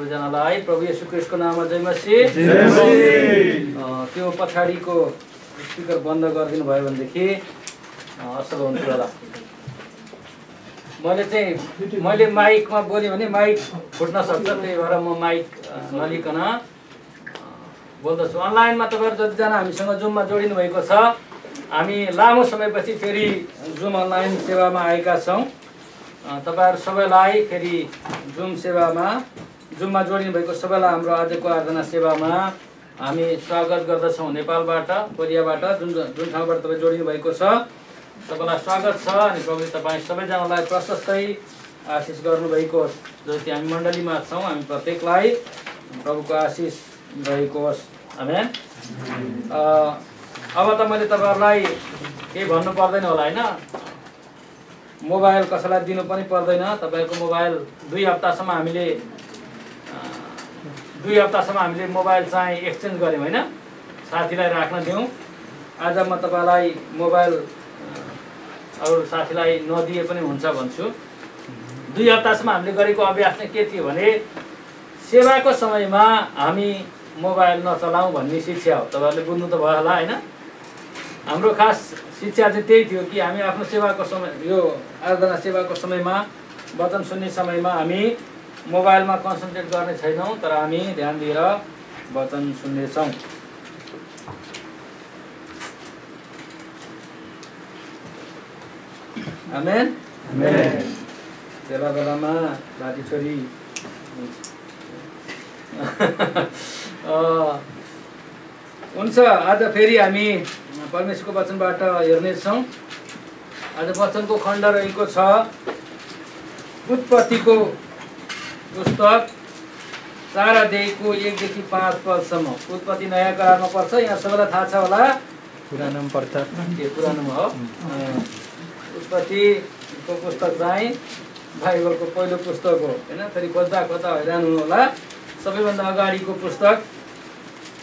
सबैजनालाई प्रभु येशू ख्रीष्टको नाममा जय मसीह। त्यो पछाडिको स्पिकर बन्द गरिदिनु भयो भनेदेखि असल हुन्थ्यो होला। मैले माइकमा बोलेँ भने माइक फुट्न सक्छ, त्यही भएर म माइक नलिकन बोल्दछु। अनलाइनमा तपाईँहरू जतिजना हामीसँग जुममा जोडिनु भएको छ, हामी लामो समयपछि फेरि जुम अनलाइन सेवामा आएका छौँ। तपाईहरु सबैलाई फेरि जुममा जोडिनु भएको सबैलाई हाम्रो आजको आराधना सेवामा हामी स्वागत गर्दछौँ। नेपालबाट, कोरियाबाट, जुन ठाउँबाट तपाईँ जोडिनु भएको छ सबैलाई स्वागत छ। अनि प्रभुले तपाईँ सबैजनालाई प्रशस्तै आशिष गर्नुभएको होस्। जति हामी मण्डलीमा छौँ हामी प्रत्येकलाई प्रभुको आशिष रहेको होस्। आमेन। अब त मैले तपाईहरुलाई केही भन्नु पर्दैन होला हैन। मोबाइल कसैलाई दिनु पनि पर्दैन। तपाईको मोबाइल 2 हप्तासम्म हामीले मोबाइल चाहिँ एक्सचेन्ज गर्यौं हैन, साथीलाई राख्न दियौं। आज म तपाईलाई मोबाइल अरु साथीलाई नदिए पनि हुन्छ भन्छु। 2 हप्तासम्म हामीले गरेको अभ्यास चाहिँ के थियो भने सेवाको समयमा हामी मोबाइल नचलाऊ भन्ने शिक्षा हो। तपाईहरुले बुझ्नु त भयो होला हैन। हाम्रो खास शिक्षा चाहिँ त्यही थियो कि हामी आफ्नो सेवाको समय, यो आराधना सेवाको समयमा, वचन सुन्ने समयमा हामी मोबाइलमा कन्सन्ट्रेट गर्ने छैनौं, तर हामी ध्यान दिएर वचन सुन्नेछौं। आमेन। बेला बेलामा बाटी छोरी हुन्छ। आज फेरि हामी परमेश्वरको वचनबाट हेर्नेछौँ। आज वचनको खण्ड रहेको छ उत्पत्तिको पुस्तक 4 अध्यायको 1 देखि 5 पदसम्म। उत्पत्ति नयाँ करारमा पर्छ, यहाँ सबैलाई थाहा छ होला। पुरानोमा पर्छ, पुरानोमा हो। उत्पत्तिको पुस्तक चाहिँ बाइबलको पहिलो पुस्तक हो हैन। फेरि खोज्दा हैरान हुनु होला। सबैभन्दा अगाडिको पुस्तक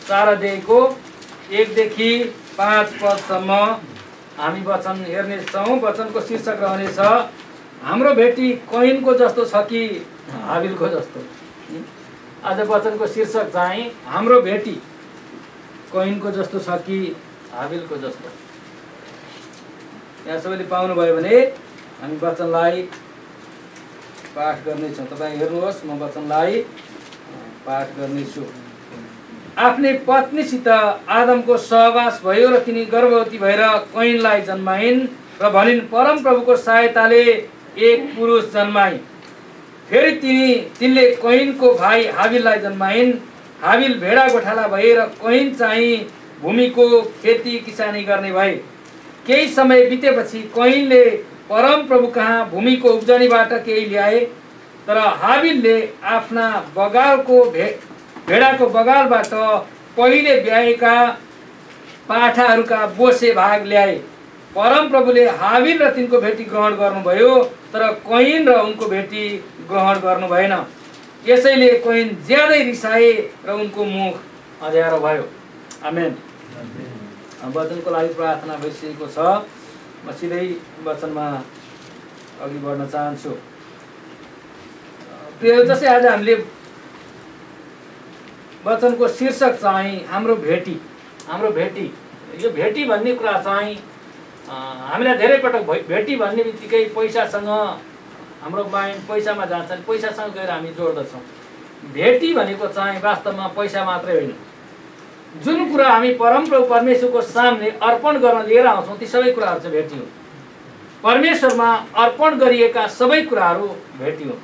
4 अध्यायको 1 देखि 5 पदसम्म हामी वचन हेर्नेछौँ। वचनको शीर्षक रहनेछ हाम्रो भेटी कैनको जस्तो छ कि हाबिलको जस्तो। आज वचनको शीर्षक चाहिँ हाम्रो भेटी कैनको जस्तो छ कि हाबिलको जस्तो। यहाँ सबैले पाउनुभयो भने हामी वचनलाई पाठ गर्नेछौँ। तपाईँ हेर्नुहोस्, म वचनलाई पाठ गर्नेछु। आफ्नै पत्नीसित आदमको सहवास भयो र तिनी गर्भवती भएर कैनलाई जन्माइन् र भनिन् परम प्रभुको सहायताले एक पुरुष जन्माइन्। फेरि तिनले कैनको भाइ हाबिललाई जन्माइन्। हाबिल भेडा गोठाला भए र कैन चाहिँ भूमिको खेती किसानी गर्ने भए। केही समय बितेपछि कैनले परम प्रभु कहाँ भूमिको उब्जनीबाट केही ल्याए, तर हाबिलले आफ्ना बगालको भेडाको बगालबाट पहिले ब्याएका पाठाहरूका बोसे भाग ल्याए। परम प्रभुले हाबिल र तिनको भेटी ग्रहण गर्नुभयो, तर कैन र उनको भेटी ग्रहण गर्नु भएन। यसैले कैन ज्यादै रिसाए र उनको मुख अँध्यारो भयो। आमेन। वचनको लागि प्रार्थना भइसकेको छ। म सिधै वचनमा अघि बढ्न चाहन्छु। प्रिय, जसै आज हामीले वचनको शीर्षक चाहिँ हाम्रो भेटी। यो भेटी भन्ने कुरा चाहिँ हामीलाई धेरै पटक भेटी भन्ने बित्तिकै पैसासँग हाम्रो माइन्ड पैसामा जान्छ। पैसासँग गएर हामी जोड्दछौँ। भेटी भनेको चाहिँ वास्तवमा पैसा मात्रै होइन। जुन कुरा हामी परमप्रभु परमेश्वरको सामने अर्पण गर्न लिएर आउँछौँ ती सबै कुराहरू चाहिँ भेटी हो। परमेश्वरमा अर्पण गरिएका सबै कुराहरू भेटी हो।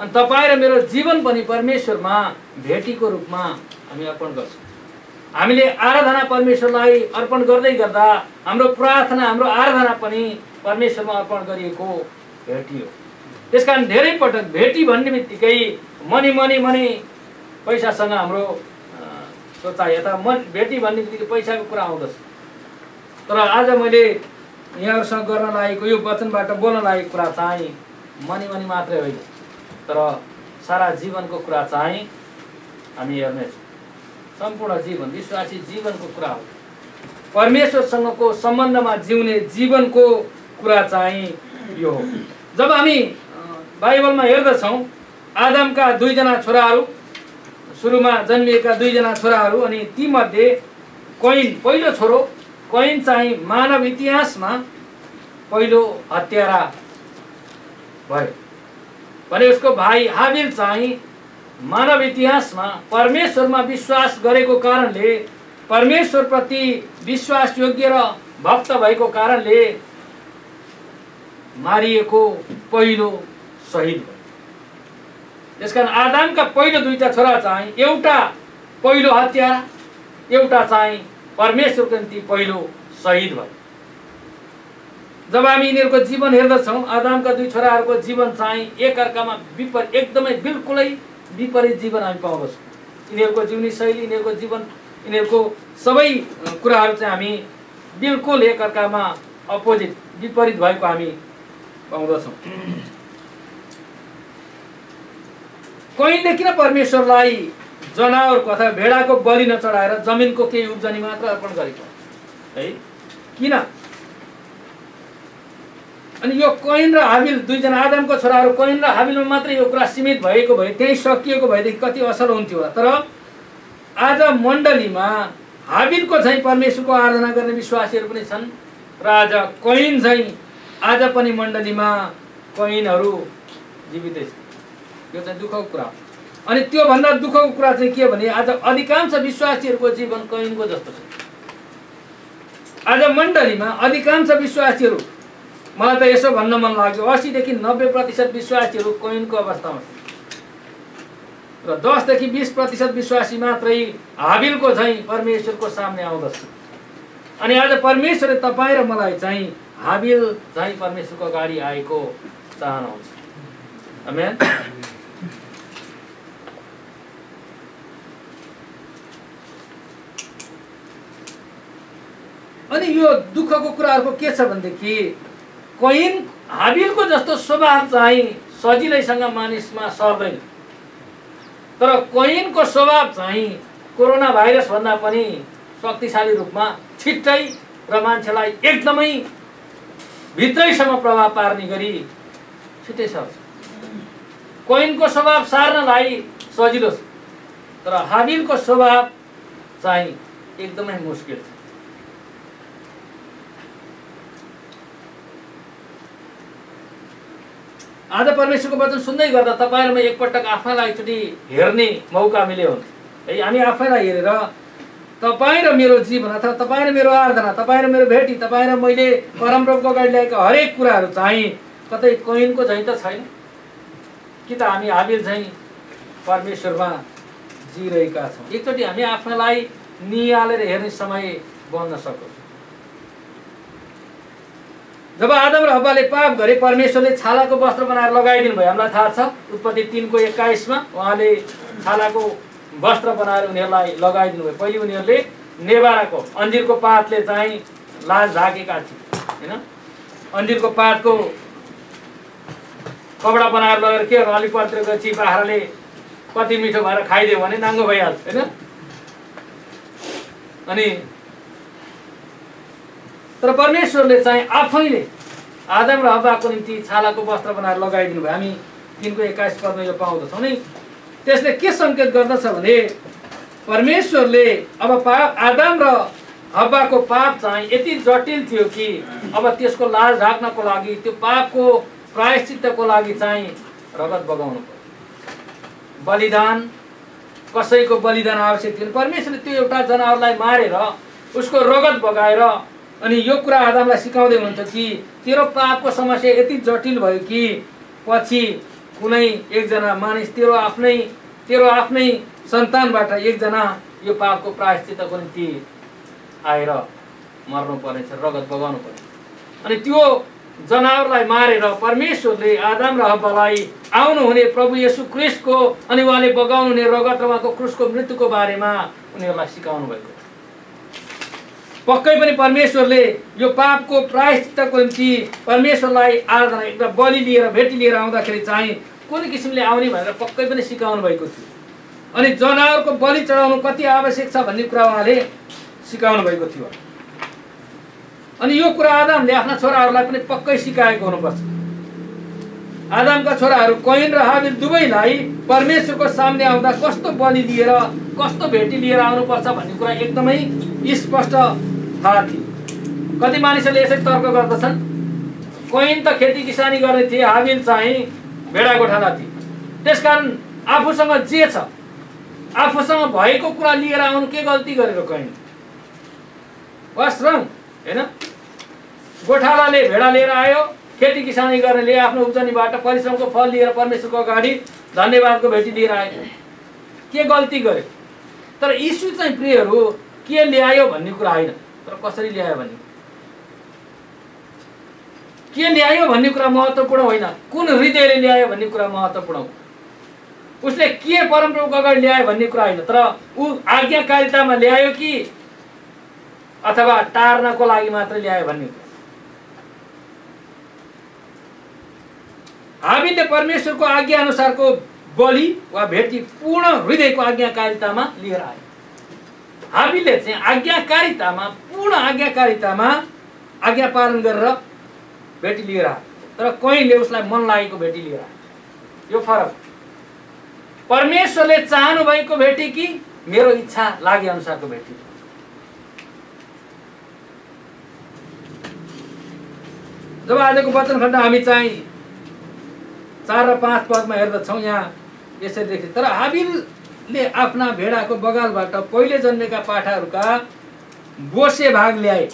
अनि तपाईँ र मेरो जीवन पनि परमेश्वरमा भेटीको रूपमा हामी अर्पण गर्छौँ। हामीले आराधना परमेश्वरलाई अर्पण गर्दै गर्दा हाम्रो प्रार्थना, हाम्रो आराधना पनि परमेश्वरमा अर्पण गरिएको भेटी हो। त्यसकारण धेरै पटक भेटी भन्ने बित्तिकै मनी पैसासँग हाम्रो सोचाइ, यता भेटी भन्ने बित्तिकै पैसाको कुरा आउँदछ। तर आज मैले यहाँहरूसँग गर्न लागेको यो वचनबाट बोल्न लागेको कुरा चाहिँ मनी मात्रै होइन, तर सारा जीवनको कुरा चाहिँ हामी हेर्नेछौँ। सम्पूर्ण जीवन, विश्वासी जीवनको कुरा हो। परमेश्वरसँगको सम्बन्धमा जिउने जीवनको कुरा चाहिँ यो हो। जब हामी बाइबलमा हेर्दछौँ आदमका 2 जना छोराहरू सुरुमा जन्मिएका दुईजना छोराहरू अनि तीमध्ये कैन पहिलो छोरो कैन चाहिँ मानव इतिहासमा पहिलो हत्यारा भयो भने उसको भाइ हाबिल चाहिँ मानव इतिहासमा परमेश्वरमा विश्वास गरेको कारणले परमेश्वरप्रति विश्वास योग्य र भक्त भएको कारणले मारिएको पहिलो शहीद भयो। त्यसकारण आदमका पहिलो दुईटा छोरा चाहिँ एउटा पहिलो हत्यारा एउटा चाहिँ परमेश्वरको निम्ति पहिलो शहीद भयो। जब हामी यिनीहरूको जीवन हेर्दछौँ आदमका दुई छोराहरूको जीवन चाहिँ एकअर्कामा एकदमै बिल्कुलै विपरीत जीवन हामी पाउँदछौँ। यिनीहरूको जीवनी शैली यिनीहरूको जीवन यिनीहरूको सबै कुराहरू चाहिँ हामी बिल्कुल एकअर्कामा अपोजिट विपरीत भएको हामी पाउँदछौँ। कैनले किन परमेश्वरलाई जनावरको अथवा भेडाको बलि नचढाएर जमिनको केही उब्जनी मात्र अर्पण गरेको है किन? अनि यो कैन र हाबिल दुईजना आदमको छोराहरू कैन र हाबिलमा मात्रै यो कुरा सीमित भएको भए त्यही सकिएको भएदेखि कति असल हुन्थ्यो होला। तर आज मण्डलीमा हाबिलको चाहिँ परमेश्वरको आराधना गर्ने विश्वासीहरू पनि छन् र आज कैन चाहिँ आज पनि मण्डलीमा कैनहरू जीवितै छन्। यो चाहिँ दुःखको कुरा हो। अनि त्योभन्दा दुःखको कुरा चाहिँ के भने आज अधिकांश विश्वासीहरूको जीवन कैनको जस्तो छ। आज मण्डलीमा अधिकांश विश्वासीहरू मलाई त यसो भन्न मन लाग्यो 80 देखि 90% विश्वासीहरू कैनको अवस्थामा छन् र 10 देखि 20% विश्वासी मात्रै हाबिलको चाहिँ परमेश्वरको सामने आउँदछ। अनि आज परमेश्वरले तपाईँ र मलाई चाहिँ हाबिल चाहिँ परमेश्वरको अगाडि आएको चाहनुहुन्छ। आमेन। अनि यो दुःखको कुराहरूको के छ भनेदेखि कैन हाबिलको जस्तो स्वभाव चाहिँ सजिलैसँग मानिसमा सर्दैन। तर कैनको स्वभाव चाहिँ कोरोना भाइरस भन्दा पनि शक्तिशाली रूपमा छिट्टै र मान्छेलाई एकदमै भित्रैसम्म प्रभाव पार्ने गरी छिट्टै सर्छ। कैनको स्वभाव सार्नलाई सजिलो छ तर हाबिलको स्वभाव चाहिँ एकदमै मुस्किल छ। आज परमेश्वरको वचन सुन्दै गर्दा तपाईहरुमा एकपटक आफैलाई एकचोटि हेर्ने मौका मिल्यो है। हामी आफैलाई हेरेर तपाईँ र मेरो जीवन अथवा तपाईँ र मेरो आराधना तपाईँ र मेरो भेटी तपाईँ र मैले परमप्रभुको अगाडि ल्याएका हरेक कुराहरू चाहिँ कतै कैनको झैं त छैन कि त हामी हाबिल झैं परमेश्वरमा जिरहेका छौँ। एकचोटि हामी आफैलाई निहालेर हेर्ने समय बन्न सकोस्। जब आदम र हव्वाले पाप गरे परमेश्वरले छालाको वस्त्र बनाएर लगाइदिनु भयो। हामीलाई थाहा छ उत्पत्ति 3:21 मा उहाँले छालाको वस्त्र बनाएर उनीहरूलाई लगाइदिनु भयो। पहिले उनीहरूले नेभाराको अन्जिरको पातले चाहिँ लाज ढाकेका थिए हैन। अन्जिरको पातको कपडा बनाएर लगेर के अलि पर्तिर गएपछि बाख्राले कति मिठो भएर खाइदियो भने नाङ्गो भइहाल्छ हैन। अनि तर परमेश्वरले चाहिँ आफैले आदम र हव्वाको निम्ति छालाको वस्त्र बनाएर लगाइदिनु भयो। हामी 3:21 पदमा यो पाउँदछौँ नि। त्यसले के संकेत गर्दछ भने परमेश्वरले अब आदम र हव्वाको पाप चाहिँ यति जटिल थियो कि अब त्यसको लाज ढाक्नको लागि त्यो पापको प्रायश्चित्तको लागि चाहिँ रगत बगाउनु पर्यो। बलिदान कसैको बलिदान आवश्यक थिएन। परमेश्वरले त्यो एउटा जनावरलाई मारेर उसको रगत बगाएर अनि यो कुरा आदमलाई सिकाउँदै हुनुहुन्छ कि तेरो पापको समस्या यति जटिल भयो कि पछि कुनै एकजना मानिस तेरो आफ्नै सन्तानबाट एकजना यो पापको प्रायश्चित्तको निम्ति आएर मर्नु पर्नेछ, रगत बगाउनु पर्छ। अनि त्यो जनावरलाई मारेर परमेश्वरले आदम र हव्वालाई आउनुहुने प्रभु येशू ख्रीष्टको अनि उहाँले बगाउनु हुने रगत र उहाँको क्रुसको मृत्युको बारेमा उनीहरूलाई सिकाउनु भएको। पक्कै पनि परमेश्वरले यो पापको प्रायश्चित्तको निम्ति परमेश्वरलाई आराधना एउटा बलि लिएर भेटी लिएर आउँदाखेरि चाहिँ कुन किसिमले आउने भनेर पक्कै पनि सिकाउनु भएको थियो। अनि जनावरको बलि चढाउनु कति आवश्यक छ भन्ने कुरा उहाँले सिकाउनु भएको थियो। अनि यो कुरा आदमले आफ्ना छोराहरूलाई पनि पक्कै सिकाएको हुनुपर्छ। आदमका छोराहरू कैन र हाबिल दुवैलाई परमेश्वरको सामने आउँदा कस्तो बलि लिएर कस्तो भेटी लिएर आउनुपर्छ भन्ने कुरा एकदमै स्पष्ट थाहा थियो। कति मानिसहरूले यसै तर्क गर्दछन्, कैन त खेती किसानी गर्ने थिए, हाबिल चाहिँ भेडा गोठाला थिए, त्यसकारण आफूसँग जे छ आफूसँग भएको कुरा लिएर आउनु के गल्ती गरेर कैन? वास रङ हैन। गोठालाले भेडा लिएर आयो, खेती किसानी गर्नेले आफ्नो उब्जनीबाट परिश्रमको फल लिएर परमेश्वरको अगाडि धन्यवादको भेटी लिएर आयो। के गल्ती गर्यो? तर यीशु चाहिँ प्रियहरू के ल्यायो भन्ने कुरा होइन, तर कसरी ल्यायो भन्ने, के ल्यायो भन्ने कुरा महत्त्वपूर्ण होइन, कुन हृदयले ल्यायो भन्ने कुरा महत्त्वपूर्ण हो। उसले के परमप्रभुको अगाडि ल्यायो भन्ने कुरा होइन, तर ऊ आज्ञाकारितामा ल्यायो कि अथवा टार्नको लागि मात्र ल्यायो भन्ने कुरा। हाबिलले परमेश्वरको आज्ञा अनुसारको बलि वा भेटी पूर्ण हृदयको आज्ञाकारितामा लिएर आयो। हाबिलले चाहिँ आज्ञाकारितामा पूर्ण आज्ञाकारितामा आज्ञा पालन गरेर भेटी लिएर आयो, तर कैनले उसलाई मन लागेको भेटी लिएर आयो। यो फरक। परमेश्वरले चाहनु भएको भेटी कि मेरो इच्छा लागे अनुसारको भेटी। जब आजको वचन खण्ड हामी चाहिँ 4 र 5 पदमा हेर्दछौँ, यहाँ यसरी लेखिन्छ, तर हाबिलले आफ्ना भेडाको बगालबाट पहिले जन्मेका पाठाहरूका बोसे भाग ल्याए।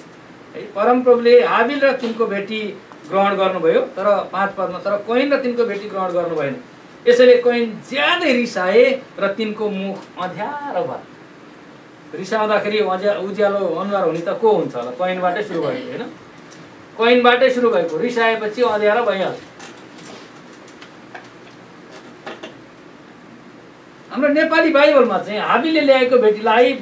परमप्रभुले हाबिल र तिनको भेटी ग्रहण गर्नुभयो, तर 5 पदमा तर कैन र तिनको भेटी ग्रहण गर्नु भएन। यसैले कैन ज्यादै रिसाए र तिनको मुख अँध्यारो भयो। रिसाउँदाखेरि उज्यालो अनुहार हुने त को हुन्छ होला? कैनबाटै सुरु भएको होइन, कैनबाटै सुरु भएको, रिसाएपछि अँध्यारो भइहाल्छ। हाम्रो नेपाली बाइबलमा चाहिँ हाबिलले ल्याएको भेटीलाई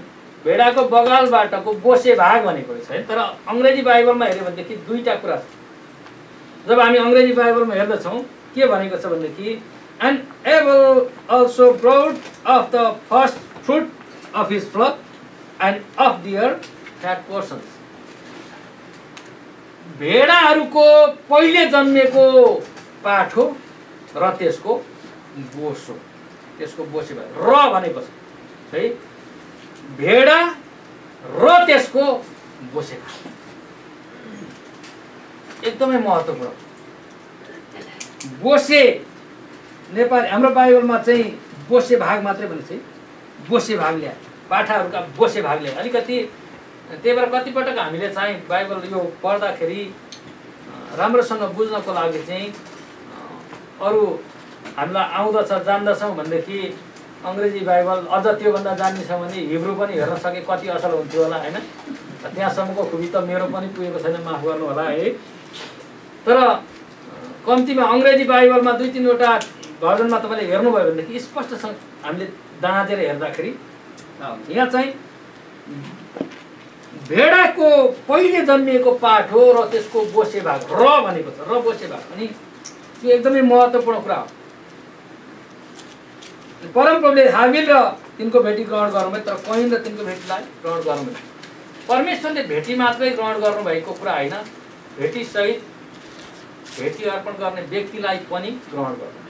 भेडाको बगालबाटको बोसे भाग भनेको रहेछ, तर अङ्ग्रेजी बाइबलमा हेऱ्यो भनेदेखि दुईटा कुरा छ। जब हामी अङ्ग्रेजी बाइबलमा हेर्दछौँ के भनेको छ भनेदेखि and Abel also brought of the first fruit of his flock and of their fat portions. भेडाहरूको पहिले जन्मेको पाठो र त्यसको बोसो, त्यसको बोसे भयो। र भनेको छ है, भेडा र त्यसको बोसे एकदमै महत्त्वपूर्ण। बोसे नेपाली हाम्रो बाइबलमा चाहिँ बोसे भाग मात्रै भनेको छ, बोसे भाग ल्याए, पाठाहरूका बोसे भाग ल्याए। अलिकति त्यही भएर कतिपटक हामीले चाहिँ बाइबल यो पढ्दाखेरि राम्रोसँग बुझ्नको लागि चाहिँ अरू हामीलाई आउँदछ जान्दछौँ भनेदेखि अङ्ग्रेजी बाइबल अझ त्योभन्दा जान्नेछौँ भने हिब्रू पनि हेर्न सके कति असल हुन्थ्यो होला होइन। त्यहाँसम्मको खुबी त मेरो पनि पुगेको छैन, माफ गर्नु होला है। तर कम्तीमा अङ्ग्रेजी बाइबलमा 2-3वटा भर्जनमा तपाईँले हेर्नुभयो भनेदेखि स्पष्टसँग हामीले दाँजेर हेर्दाखेरि यहाँ चाहिँ भेडाको पहिले जन्मिएको पाठ हो र त्यसको बोसे भाग र भनेको छ, र बोसे भाग। अनि यो एकदमै महत्त्वपूर्ण कुरा हो। परमप्रभुले हाबिल र तिनको भेटी ग्रहण गर्नुभयो, तर कैन र तिनको भेटीलाई ग्रहण गर्नुभयो। परमेश्वरले भेटी मात्रै ग्रहण गर्नुभएको कुरा होइन, भेटीसहित भेटी अर्पण गर्ने व्यक्तिलाई पनि ग्रहण गर्नु।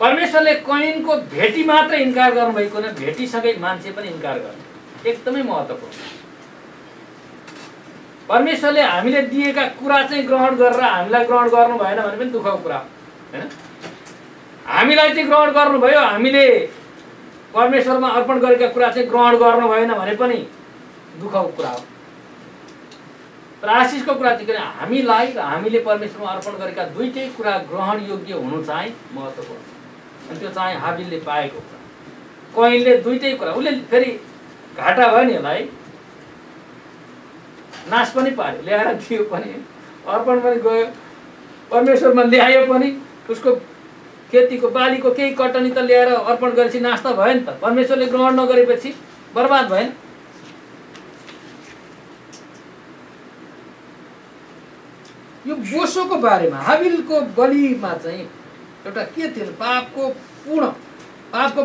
परमेश्वरले कैनको भेटी मात्र इन्कार गर्नुभएको न, भेटीसँगै मान्छे पनि इन्कार गर्नु, एकदमै महत्त्वपूर्ण। परमेश्वरले हामीले दिएका कुरा चाहिँ ग्रहण गरेर हामीलाई ग्रहण गर्नु भएन भने पनि दुःखको कुरा हो होइन। हामीलाई चाहिँ ग्रहण गर्नुभयो, हामीले परमेश्वरमा अर्पण गरेका कुरा चाहिँ ग्रहण गर्नु भएन भने पनि दुःखको कुरा हो। तर आशिषको कुरा चाहिँ हामीलाई र हामीले परमेश्वरमा अर्पण गरेका दुईटै कुरा ग्रहण योग्य हुनु चाहिँ महत्त्वपूर्ण। अनि त्यो चाहिँ हाबिलले पाएको कुरा, कैनले दुईटै कुरा। उसले फेरि घाटा भयो नि यसलाई, नाश पनि पार्यो, ल्याएर दियो पनि, अर्पण पनि गयो, परमेश्वरमा ल्यायो पनि। उसको खेतीको बालीको केही कटनी त ल्याएर अर्पण गरेपछि नाश त भयो नि त, परमेश्वरले ग्रहण नगरेपछि बर्बाद भएन। यो बोसोको बारेमा हाबिलको बलिमा चाहिँ एउटा के थियो, पापको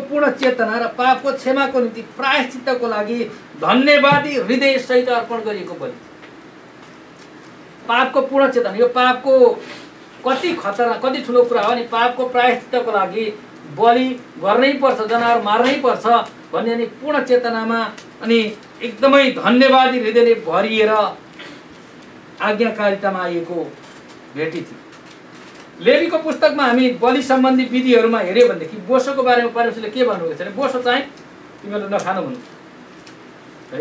पूर्ण चेतना र पापको क्षमाको निम्ति प्रायश्चित्तको लागि धन्यवादी हृदय सहित अर्पण गरिएको बलि। पापको पूर्ण चेतना, यो पापको कति खतरनाक कति ठुलो कुरा हो नि। पापको प्रायश्चित्तको लागि बलि गर्नै पर्छ, जनावर मार्नै पर्छ भन्ने अनि पूर्ण चेतनामा अनि एकदमै धन्यवादी हृदयले भरिएर आज्ञाकारितामा आइएको भेटी थियो। लेवीको पुस्तकमा हामी बलि सम्बन्धी विधिहरूमा हेऱ्यो भनेदेखि बोसोको बारेमा परमेश्वरले के भन्नुभएको छ भने बोसो चाहिँ तिमीहरूले नखानु भन्नु है।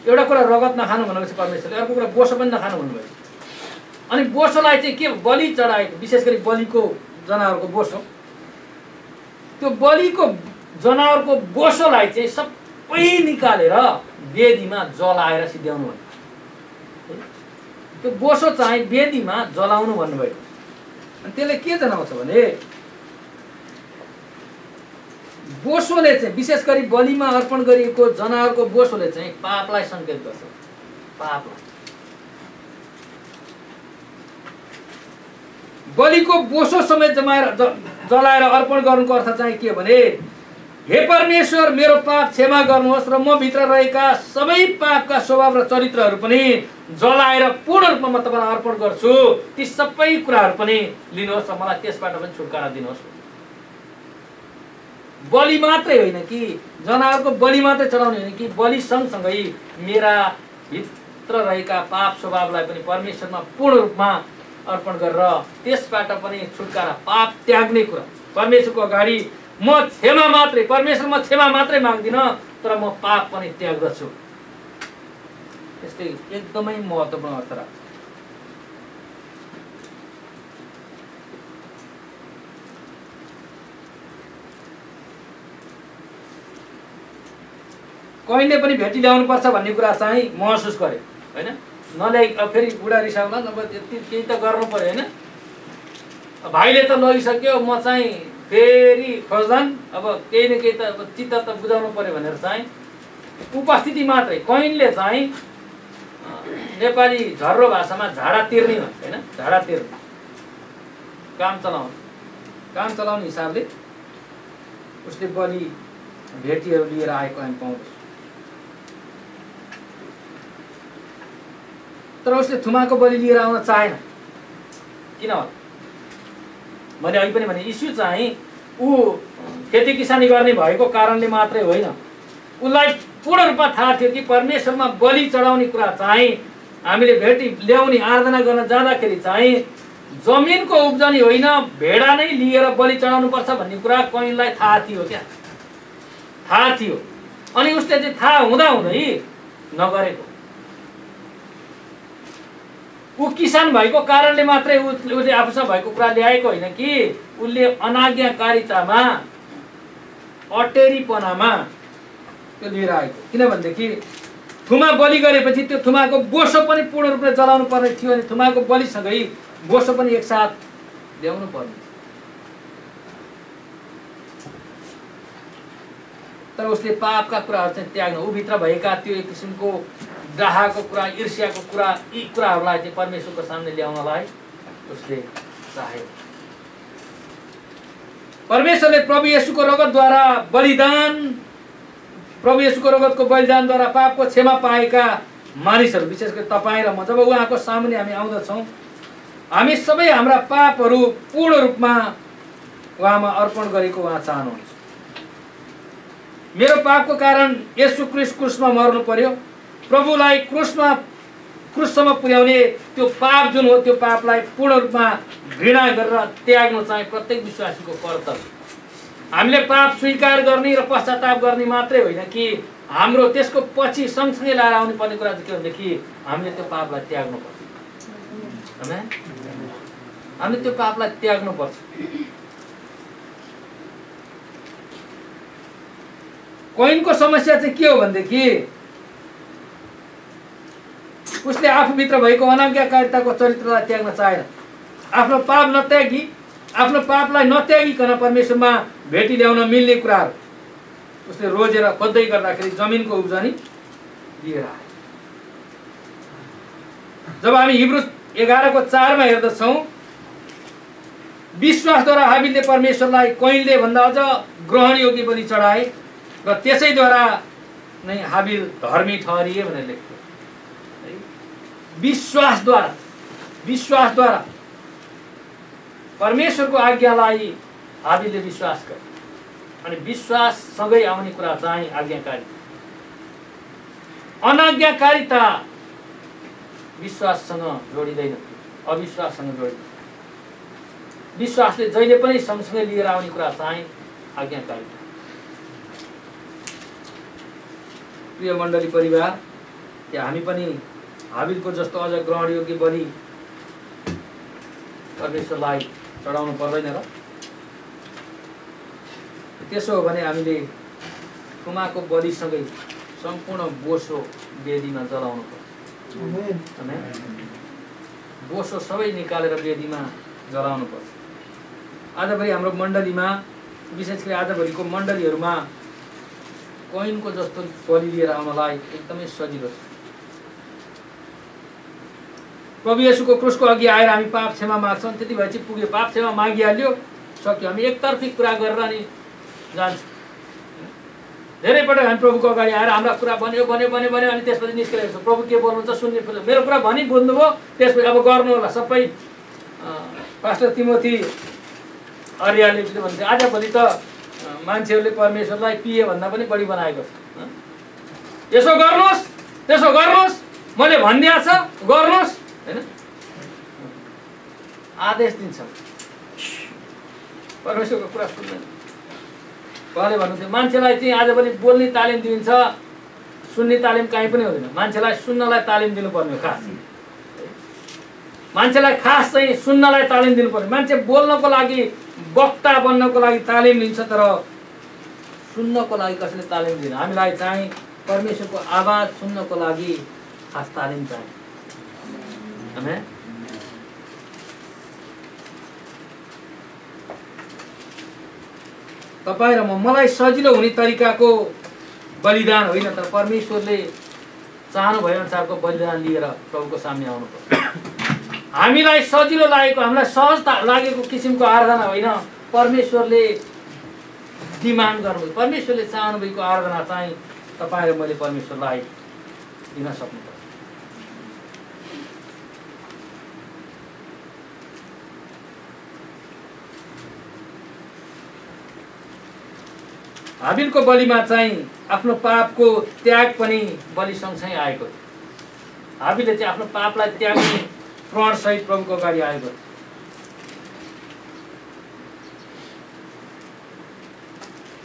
एउटा कुरा रगत नखानु भन्नुभएको छ परमेश्वरले, अर्को कुरा बोसो पनि नखानु भन्नुभएको छ। अनि बोसोलाई चाहिँ के बलि चढाएको, विशेष गरी बलिको जनावरको बोसो, त्यो बलिको जनावरको बोसोलाई चाहिँ सबै निकालेर वेदीमा जलाएर सिध्याउनु भन्नु। त्यो बोसो चाहिँ वेदीमा जलाउनु भन्नुभएको। अनि त्यसले के जनाउँछ भने बोसोले चाहिँ विशेष गरी बलिमा अर्पण गरिएको जनावरको बोसोले चाहिँ पापलाई सङ्केत गर्छ। पापलाई बलिको बोसो समेत जलाएर अर्पण गर्नुको अर्थ चाहिँ के भने हे परमेश्वर मेरो पाप क्षमा गर्नुहोस् र म भित्र रहेका सबै पापका स्वभाव र चरित्रहरू पनि जलाएर पूर्ण रूपमा म तपाईँलाई अर्पण गर्छु। ती सबै कुराहरू पनि लिनुहोस् र मलाई त्यसबाट पनि छुटकारा दिनुहोस्। बलि मात्रै होइन कि जनावरको बलि मात्रै चढाउने होइन कि बलि सँगसँगै मेरा भित्र रहेका पाप स्वभावलाई पनि परमेश्वरमा पूर्ण रूपमा अर्पण गरेर त्यसबाट पनि छुटकारा, पाप त्याग्ने कुरा। परमेश्वरको अगाडि म क्षमा मात्रै, परमेश्वर म क्षमा मात्रै माग्दिनँ तर म पाप पनि त्याग्दछु। त्यसले एकदमै महत्त्वपूर्ण अर्थ राख्छ। कहिले पनि भेटी ल्याउनुपर्छ भन्ने कुरा चाहिँ महसुस गरे होइन। नल्याइ अब फेरि बुढा रिसाउला नभए केही त गर्नु पर्यो होइन। भाइले त लगिसक्यो, म चाहिँ फेरि खोज्दान अब केही न केही त चित्त त बुझाउनु पर्यो भनेर चाहिँ उपस्थिति मात्रै कैनले चाहिँ नेपाली झर्रो भाषामा झाडा तिर्ने भन्छ होइन। झाडा तिर्ने काम चलाउने हिसाबले उसले बलि भेटीहरू लिएर आएको हामी पाउँछौँ। तर उसले थुमाको बलि लिएर आउन चाहेन। किन होला? मैले अघि पनि भने यीशु चाहिँ ऊ खेती किसानी गर्ने भएको कारणले मात्रै होइन, उसलाई पूर्ण रूपमा थाहा थियो कि परमेश्वरमा बलि चढाउने कुरा चाहिँ हामीले भेटी ल्याउने आराधना गर्न जाँदाखेरि चाहिँ जमिनको उब्जनी होइन भेडा नै लिएर बलि चढाउनु पर्छ भन्ने कुरा कैनलाई थाहा थियो। क्या थाहा थियो। अनि उसले चाहिँ थाहा हुँदाहुँदै नगरेको। ऊ किसान भएको कारणले मात्रै उसले आफूसँग भएको कुरा ल्याएको होइन कि उसले अनाज्ञाकारितामा अटेरीपनामा त्यो लिएर आएको। किनभनेदेखि थुमा बलि गरेपछि त्यो थुमाको बोसो पनि पूर्ण रूपले जलाउनु पर्ने थियो अनि थुमाको बलिसँगै बोसो पनि एकसाथ ल्याउनु पर्ने। तर उसले पापका कुराहरू चाहिँ त्याग्न, ऊभित्र भएका त्यो एक किसिमको डाहाको कुरा, ईर्ष्याको कुरा, यी कुराहरूलाई चाहिँ परमेश्वरको सामने ल्याउनलाई उसले चाहे। परमेश्वरले प्रभु येशूको रगतद्वारा बलिदान, प्रभु येशूको रगतको बलिदानद्वारा पापको क्षमा पाएका मानिसहरू, विशेष गरी तपाईँ र म जब उहाँको सामुन्ने हामी आउँदछौँ, हामी सबै हाम्रा पापहरू पूर्ण रूपमा उहाँमा अर्पण गरेको उहाँ चाहनुहुन्छ। मेरो पापको कारण येशू ख्रीष्ट क्रुसमा मर्नु पर्यो। प्रभुलाई क्रुससम्म पुर्याउने त्यो पाप जुन हो त्यो पापलाई पूर्ण रूपमा घृणा गरेर त्याग्नु चाहिँ प्रत्येक विश्वासीको कर्तव्य। हामीले पाप स्वीकार गर्ने र पश्चाताप गर्ने मात्रै होइन कि हाम्रो त्यसको पछि सँगसँगै लाएर आउनु पर्ने कुरा चाहिँ के भनेदेखि हामीले त्यो पापलाई त्याग्नुपर्छ। हैन? हामीले त्यो पापलाई त्याग्नुपर्छ। कैनको समस्या चाहिँ के हो भनेदेखि उसले आफूभित्र भएको अनाज्ञाकारिताको चरित्रलाई त्याग्न चाहेन। आफ्नो पाप नत्यागी, आफ्नो पापलाई नत्यागिकन परमेश्वरमा भेटी ल्याउन मिल्ने कुराहरू उसले रोजेर खोज्दै गर्दाखेरि जमिनको उब्जनी लिएर आए। जब हामी हिब्रू 11:4 हेर्दछौँ, विश्वासद्वारा हाबिलले परमेश्वरलाई कैनले भन्दा अझ ग्रहण योग्य बलि चढाए र त्यसैद्वारा नै हाबिल धर्मी ठहरिए भनेर लेख्छ। विश्वासद्वारा परमेश्वरको आज्ञालाई हाबिलले विश्वास गरे अनि विश्वाससँगै आउने कुरा चाहिँ आज्ञाकारिता। अनाज्ञाकारिता विश्वाससँग जोडिँदैन, अविश्वाससँग जोडिँदैन। विश्वासले जहिले पनि सँगसँगै लिएर आउने कुरा चाहिँ आज्ञाकारिता। प्रिय मण्डली परिवार, के हामी पनि हाबिलको जस्तो अझ ग्रहणयोग्य बलि परमेश्वरलाई चढाउनु पर्दैन र? त्यसो हो भने हामीले खुमाको बलिसँगै सम्पूर्ण बोसो वेदीमा जलाउनु पर्छ। बोसो सबै निकालेर वेदीमा जलाउनु पर्छ। आजभरि हाम्रो मण्डलीमा, विशेष गरी आजभरिको मण्डलीहरूमा कोइनको जस्तो बलि लिएर आउनलाई एकदमै सजिलो छ। प्रभु येशूको क्रुसको अघि आएर हामी पाप क्षमा माग्छौँ, त्यति भएपछि पुग्यो, पाप क्षमा मागिहाल्यो, सक्यो। हामी एकतर्फी कुरा गरेर अनि जान्छ। धेरै पटक हामी प्रभुको अगाडि आएर हाम्रा कुरा भन्यो अनि त्यसपछि निस्किरहेको छ। प्रभु के बोल्नुहुन्छ सुन्ने, मेरो कुरा भनी बुझ्नुभयो, त्यसपछि अब गर्नु होला सबै। पास्टर तिमोथी अर्यालले भन्थे आजभोलि त मान्छेहरूले परमेश्वरलाई पिए भन्दा पनि बढी बनाएको छ। यसो गर्नुहोस्, त्यसो गर्नुहोस्, मैले भनिदिएको छ गर्नुहोस्, होइन? आदेश दिन्छ, परमेश्वरको कुरा सुन्दैन। उहाँले भन्नुहुन्थ्यो मान्छेलाई चाहिँ आजभोलि बोल्ने तालिम दिन्छ, सुन्ने तालिम कहीँ पनि हुँदैन। मान्छेलाई सुन्नलाई तालिम दिनुपर्ने हो। खास मान्छेलाई खास चाहिँ सुन्नलाई तालिम दिनुपर्ने। मान्छे बोल्नको लागि, वक्ता बन्नको लागि तालिम लिन्छ, तर सुन्नको लागि कसैले तालिम दिन्छ। हामीलाई चाहिँ परमेश्वरको आवाज सुन्नको लागि खास तालिम चाहिन्छ। आमेन। तपाईँ र मलाई सजिलो हुने तरिकाको बलिदान होइन, तर परमेश्वरले चाहनु भए अनुसारको बलिदान लिएर प्रभुको सामने आउनुपर्छ। हामीलाई सजिलो लागेको, हामीलाई सहज लागेको किसिमको आराधना होइन, परमेश्वरले डिमान्ड गर्नुभयो, परमेश्वरले चाहनु भएको आराधना चाहिँ तपाईँ र मैले परमेश्वरलाई दिन सक्नुपर्छ। हाबिलको बलिमा चाहिँ आफ्नो पापको त्याग पनि बलि सँगसँगै आएको थियो। हाबिलले चाहिँ आफ्नो पापलाई त्याग्ने प्रणसहित प्रभुको अगाडि आएको थियो।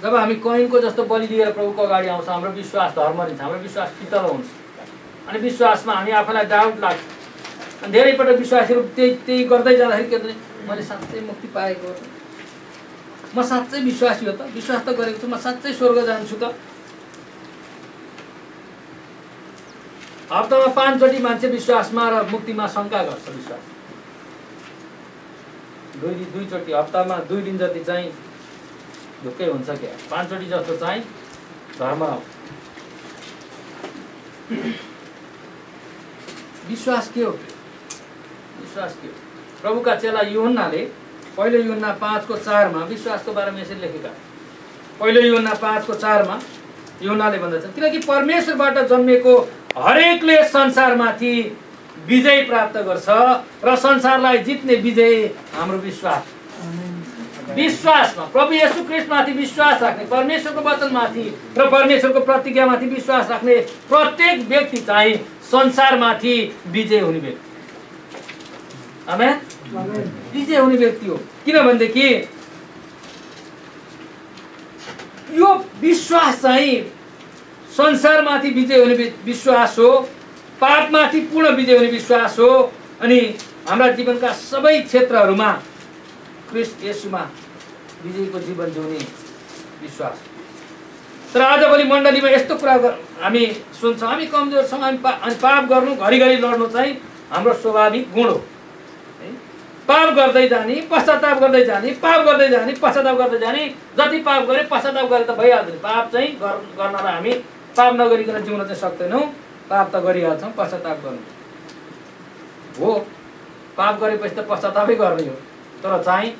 जब हामी कैनको जस्तो बलि लिएर प्रभुको अगाडि आउँछ, हाम्रो विश्वास धर्म दिन्छ, हाम्रो विश्वास पितलो हुन्छ। अनि विश्वासमा हामी आफूलाई डाउट लाग्छ। अनि धेरै पटक विश्वासीहरू त्यही गर्दै जाँदाखेरि के भने मैले साँच्चै मुक्ति पाएको हो, म साँच्चै विश्वासी हो त, विश्वास त गरेको छु, म साँच्चै स्वर्ग जान्छु त। हप्तामा 5 चोटि मान्छे विश्वासमा र मुक्तिमा शङ्का गर्छ। विश्वास 2 चोटि, हप्तामा 2 दिन जति चाहिँ ढुक्कै हुन्छ क्या, 5 चोटि जस्तो चाहिँ धर्म आउँछ। विश्वास के हो? विश्वास के हो? प्रभुका चेला यूहन्नाले पहिलो यूहन्ना 5:4 मा विश्वासको बारेमा यसरी लेखेका। पहिलो यूहन्ना 5:4 यूहन्नाले भन्दछ, किनकि परमेश्वरबाट जन्मेको हरेकले संसारमाथि विजय प्राप्त गर्छ र संसारलाई जित्ने विजय हाम्रो विश्वास। विश्वासमा प्रभु येशू ख्रीष्टमाथि विश्वास राख्ने, परमेश्वरको वचनमाथि र परमेश्वरको प्रतिज्ञामाथि विश्वास राख्ने प्रत्येक व्यक्ति चाहिँ संसारमाथि विजय हुने व्यक्ति। आमेन। विजय हुने व्यक्ति हो। किनभनेदेखि यो विश्वास चाहिँ संसारमाथि विजय हुने विश्वास हो, पापमाथि पूर्ण विजय हुने विश्वास हो, अनि हाम्रा जीवनका सबै क्षेत्रहरूमा ख्रीष्ट येशूमा विजयको जीवन जिउने विश्वास। तर आजभोलि मण्डलीमा यस्तो कुरा हामी सुन्छौँ, हामी कमजोर छौँ, हामी पाप गर्नु, घरिघरि लड्नु चाहिँ हाम्रो स्वाभाविक गुण हो। पाप गर्दै जाने, पश्चाताप गर्दै जाने, पाप गर्दै जाने, पश्चाताप गर्दै जाने। जति पाप गरे पश्चाताप गरे त भइहाल्छ। पाप चाहिँ गर्नलाई हामी पाप नगरिकन जिउन चाहिँ सक्दैनौँ। पाप त गरिहाल्छौँ, पश्चाताप गर्नु हो। पाप गरेपछि त पश्चातापै गर्ने हो। तर चाहिँ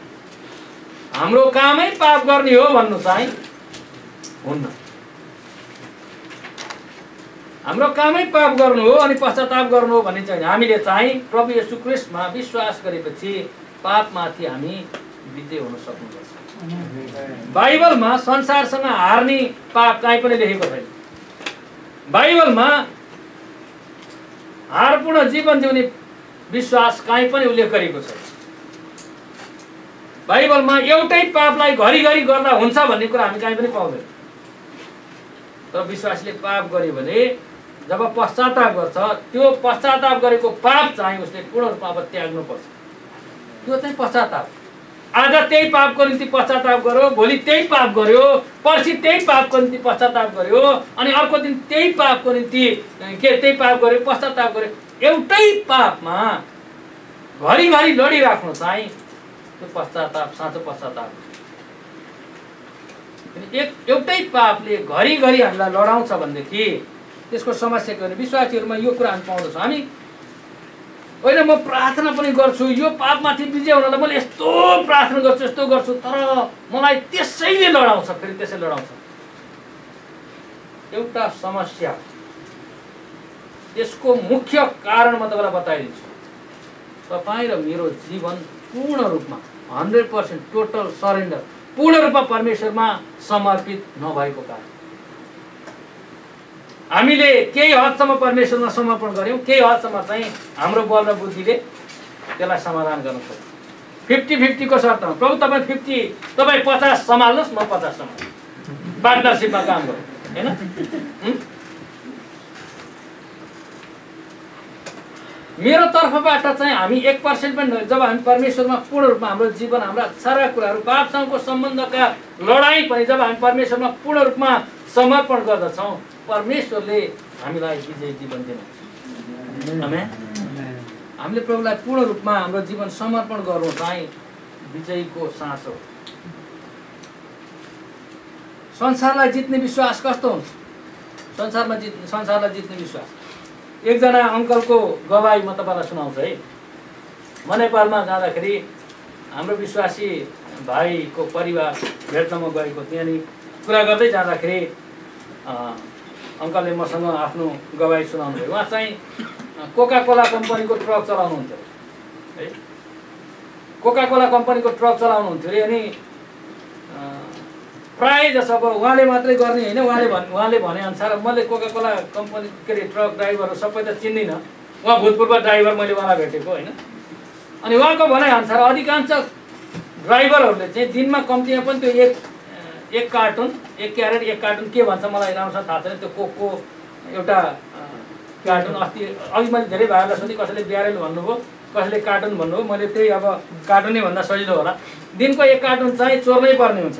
हाम्रो कामै पाप गर्ने हो भन्नु चाहिँ हुन्न। हाम्रो कामै पाप गर्नु हो अनि पश्चाताप गर्नु हो भन्ने चाहिँ हामीले चाहिँ प्रभु येशू ख्रीष्टमा विश्वास गरेपछि पापमाथि हामी विजय हुन सक्नुपर्छ। बाइबलमा संसारसँग हार्ने पाप कहीँ पनि लेखेको छैन। बाइबलमा हारपूर्ण जीवन जिउने विश्वास कहीँ पनि उल्लेख गरेको छैन। बाइबलमा एउटै पापलाई घरिघरि गर्दा हुन्छ भन्ने कुरा हामी कहीँ पनि पाउँदैन। तर विश्वासले पाप गर्यो भने जब पश्चाताप गर्छ, त्यो पश्चाताप गरेको पाप चाहिँ उसले पूर्ण रूपमा अब त्याग्नुपर्छ। त्यो चाहिँ पश्चाताप। आज त्यही पापको निम्ति पश्चाताप गर्यो, भोलि त्यही पाप गर्यो, पर्सि त्यही पापको निम्ति पश्चाताप गर्यो, अनि अर्को दिन त्यही पापको निम्ति त्यही पाप गर्यो, पश्चाताप गर्यो। एउटै पापमा घरिघरि लडिराख्नु चाहिँ त्यो पश्चाताप, साँचो पश्चाताप। एउटै पापले घरिघरि हामीलाई लडाउँछ भनेदेखि त्यसको समस्या के भने विश्वासीहरूमा यो कुरा हामी पाउँदछौँ। हामी होइन म प्रार्थना पनि गर्छु, यो पापमाथि विजय हुनलाई मैले यस्तो प्रार्थना गर्छु, यस्तो गर्छु, तर मलाई त्यसैले लडाउँछ, फेरि त्यसै लडाउँछ। एउटा समस्या, यसको मुख्य कारण म तपाईँलाई बताइदिन्छु। तपाईँ र मेरो जीवन पूर्ण रूपमा 100% टोटल सरेन्डर, पूर्ण रूपमा परमेश्वरमा समर्पित नभएको कारण। हामीले केही हदसम्म परमेश्वरमा समर्पण गर्यौँ, केही हदसम्म चाहिँ हाम्रो बल र बुद्धिले त्यसलाई समाधान गर्न सक्छौँ। 50-50 को शर्तमा प्रभु तपाईँ 50 सम्हाल्नुहोस्, म 50 सम्हाल्छु, पार्टनरसिपमा काम गरौँ, होइन? मेरो तर्फबाट चाहिँ हामी 1% पनि, जब हामी परमेश्वरमा पूर्ण रूपमा हाम्रो जीवन, हाम्रा सारा कुराहरू, पापसँगको सम्बन्धका लडाइँ पनि जब हामी परमेश्वरमा पूर्ण रूपमा समर्पण गर्दछौँ, परमेश्वरले हामीलाई विजय जीवन दिनुहुन्छ। आमेन। हामीले प्रभुलाई पूर्ण रूपमा हाम्रो जीवन समर्पण गर्नु चाहिँ विजयको साँचो। संसारलाई जित्ने विश्वास कस्तो हुन्छ? संसारलाई जित्ने विश्वास। एकजना अङ्कलको गवाई म तपाईँलाई सुनाउँछु है। म नेपालमा जाँदाखेरि हाम्रो विश्वासी भाइको परिवार भेट्न म गएको थिएँ। अनि कुरा गर्दै जाँदाखेरि अङ्कलले मसँग आफ्नो गवाई सुनाउनु भयो। उहाँ चाहिँ कोका कोला कम्पनीको ट्रक चलाउनुहुन्थ्यो है। कोका कोला कम्पनीको ट्रक चलाउनुहुन्थ्यो अरे। अनि प्राय जसो अब उहाँले मात्रै गर्ने होइन, उहाँले भनेअनुसार मैले कोका कोला कम्पनी के अरे ट्रक ड्राइभरहरू सबै त चिन्दिनँ, उहाँ भूतपूर्व ड्राइभर मैले उहाँलाई भेटेको होइन। अनि उहाँको भनाइअनुसार अधिकांश ड्राइभरहरूले चाहिँ दिनमा कम्तीमा पनि त्यो एक कार्टुन, एक कार्टुन के भन्छ मलाई राम्रोसँग थाहा छैन, त्यो कोकको एउटा कार्टुन, अघि मैले धेरै भाइहरूलाई सोधेँ, कसैले ब्यारेल भन्नुभयो, कसैले कार्टुन भन्नुभयो, मैले त्यही अब कार्टुनै भन्दा सजिलो होला। दिनको एक कार्टुन चाहिँ चोर्नै पर्ने हुन्छ।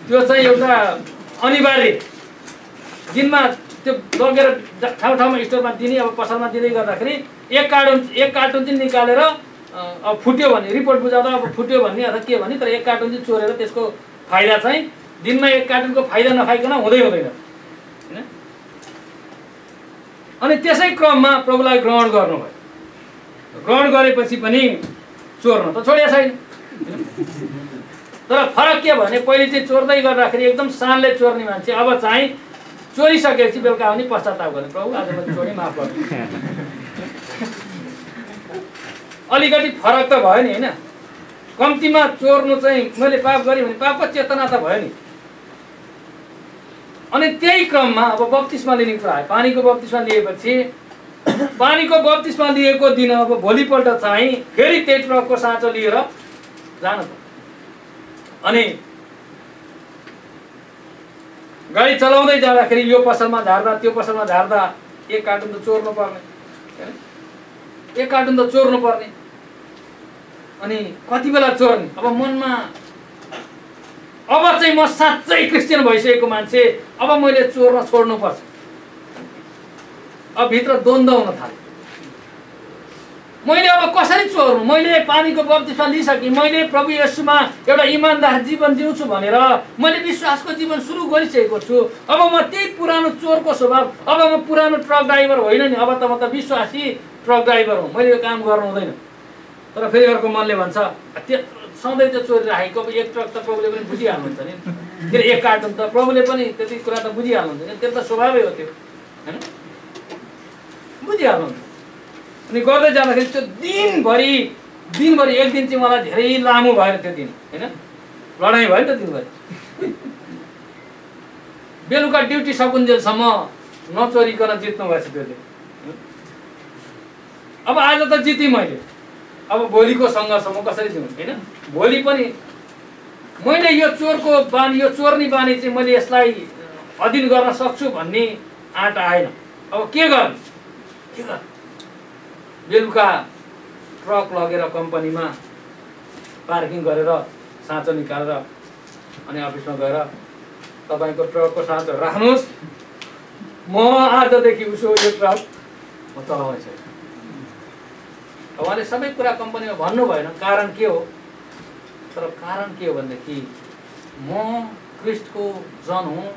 त्यो चाहिँ एउटा अनिवार्य, दिनमा त्यो लगेर ठाउँ ठाउँमा स्टोरमा दिने, अब पसलमा दिँदै गर्दाखेरि एक कार्टुन चाहिँ निकालेर अब फुट्यो भने रिपोर्ट बुझाउँदा अब फुट्यो भन्ने अथवा के भन्ने, तर एक कार्टुन चाहिँ चोरेर त्यसको फाइदा चाहिँ दिनमा एक कार्टुनको फाइदा नखाइकन हुँदैन होइन। अनि त्यसै क्रममा प्रभुलाई ग्रहण गर्नुभयो। ग्रहण गरेपछि पनि चोर्न त छोडेको छैन। तर फरक के भने पहिले चाहिँ चोर्दै गर्दाखेरि एकदम शानले चोर्ने मान्छे अब चाहिँ चोरिसकेपछि बेलुका आउने पश्चाताप गर्ने, प्रभु आज मैले चोरी माफ गर्नु। अलिकति फरक त भयो नि होइन। कम्तीमा चोर्नु चाहिँ मैले पाप गरेँ भने पापको चेतना त भयो नि। अनि त्यही क्रममा अब बप्तिस्मा लिने कुरा आयो। पानीको बप्तिस्मा लिएपछि पानीको बप्तिस्मा लिएको दिन अब भोलिपल्ट चाहिँ फेरि त्यही ट्रकको साँचो लिएर जानु पर्यो। अनि गाडी चलाउँदै जाँदाखेरि यो पसलमा झार्दा त्यो पसलमा झार्दा एक कार्टुन त चोर्नु पर्ने, एक कार्टुन त चोर्नु पर्ने। अनि कति बेला चोर्ने? अब मनमा अब चाहिँ म साँच्चै क्रिस्चियन भइसकेको मान्छे, अब मैले चोर्न छोड्नुपर्छ। अब भित्र द्वन्द्व हुन थाल्यो। मैले अब कसरी चोर्नु? मैले पानीको बप्तिस्मा लिइसकेँ, मैले प्रभु येशूमा एउटा इमानदार जीवन जिउँछु भनेर मैले विश्वासको जीवन सुरु गरिसकेको छु। अब म त्यही पुरानो चोरको स्वभाव, अब म पुरानो ट्रक ड्राइभर होइन नि, अब त म त विश्वासी ट्रक ड्राइभर हुँ, मैले यो काम गर्नु हुँदैन। तर फेरि अर्को मनले भन्छ सधैँ त चोरिराखेको, अब एक ट्रक त प्रभुले पनि बुझिहाल्नुहुन्छ नि, फेरि एक कार्टुन त प्रभुले पनि त्यति कुरा त बुझिहाल्नुहुन्छ नि, त्यो त स्वभावै हो त्यो होइन, बुझिहाल्नुहुन्छ। अनि गर्दै जाँदाखेरि त्यो दिनभरि दिनभरि एक दिन चाहिँ मलाई धेरै लामो भयो त्यो दिन हैन, लडाइँ भयो नि त दिनभरि। बेलुका ड्युटी सकुन्जेलसम्म नचोरिकन जित्नु भएछ त्यसले। अब आज त जितेँ मैले, अब भोलिको सङ्घर्ष म कसरी जिउँ हैन। भोलि पनि मैले यो चोरको बानी, यो चोर्नी बानी चाहिँ मैले यसलाई अधीन गर्न सक्छु भन्ने आँट आएन। अब के गर्नु, के गर्नु? बेलुका ट्रक लगेर कम्पनीमा पार्किङ गरेर साँचो निकालेर अनि अफिसमा गएर तपाईँको ट्रकको साँचो राख्नुहोस्, म आजदेखि उसो यो ट्रक म चलाउँछु। उहाँले सबै कुरा कम्पनीमा भन्नु भएन, कारण के हो? तर कारण के हो भनेदेखि म क्रिस्टको जन हुँ,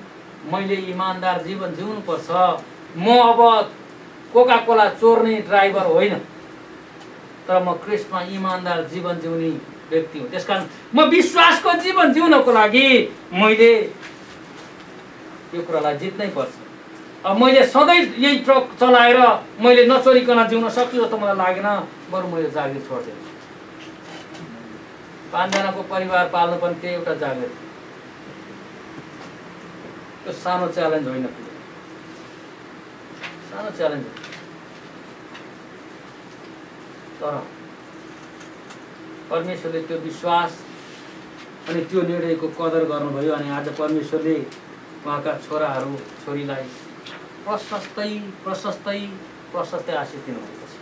मैले इमान्दार जीवन जिउनुपर्छ। म अब कोका कोला चोर्ने ड्राइभर होइन, तर म क्रिस्टमा इमान्दार जीवन जिउने व्यक्ति हुँ। त्यसकारण म विश्वासको जीवन जिउनको लागि मैले यो कुरालाई जित्नै पर्छ। अब मैले सधैँ यही ट्रक चलाएर मैले नचोरिकन जिउन सक्छु जस्तो मलाई लागेन, बरु मैले जागिर छोड्दिएँ। 5 जनाको परिवार पाल्नु पनि त्यही एउटा जागिर। त्यो सानो च्यालेन्ज होइन, सानो च्यालेन्ज हो। तर परमेश्वरले त्यो विश्वास अनि त्यो निर्णयको कदर गर्नुभयो अनि आज परमेश्वरले उहाँका छोराहरू छोरीलाई प्रशस्तै प्रशस्तै प्रशस्तै आशिष दिनुभएको छ।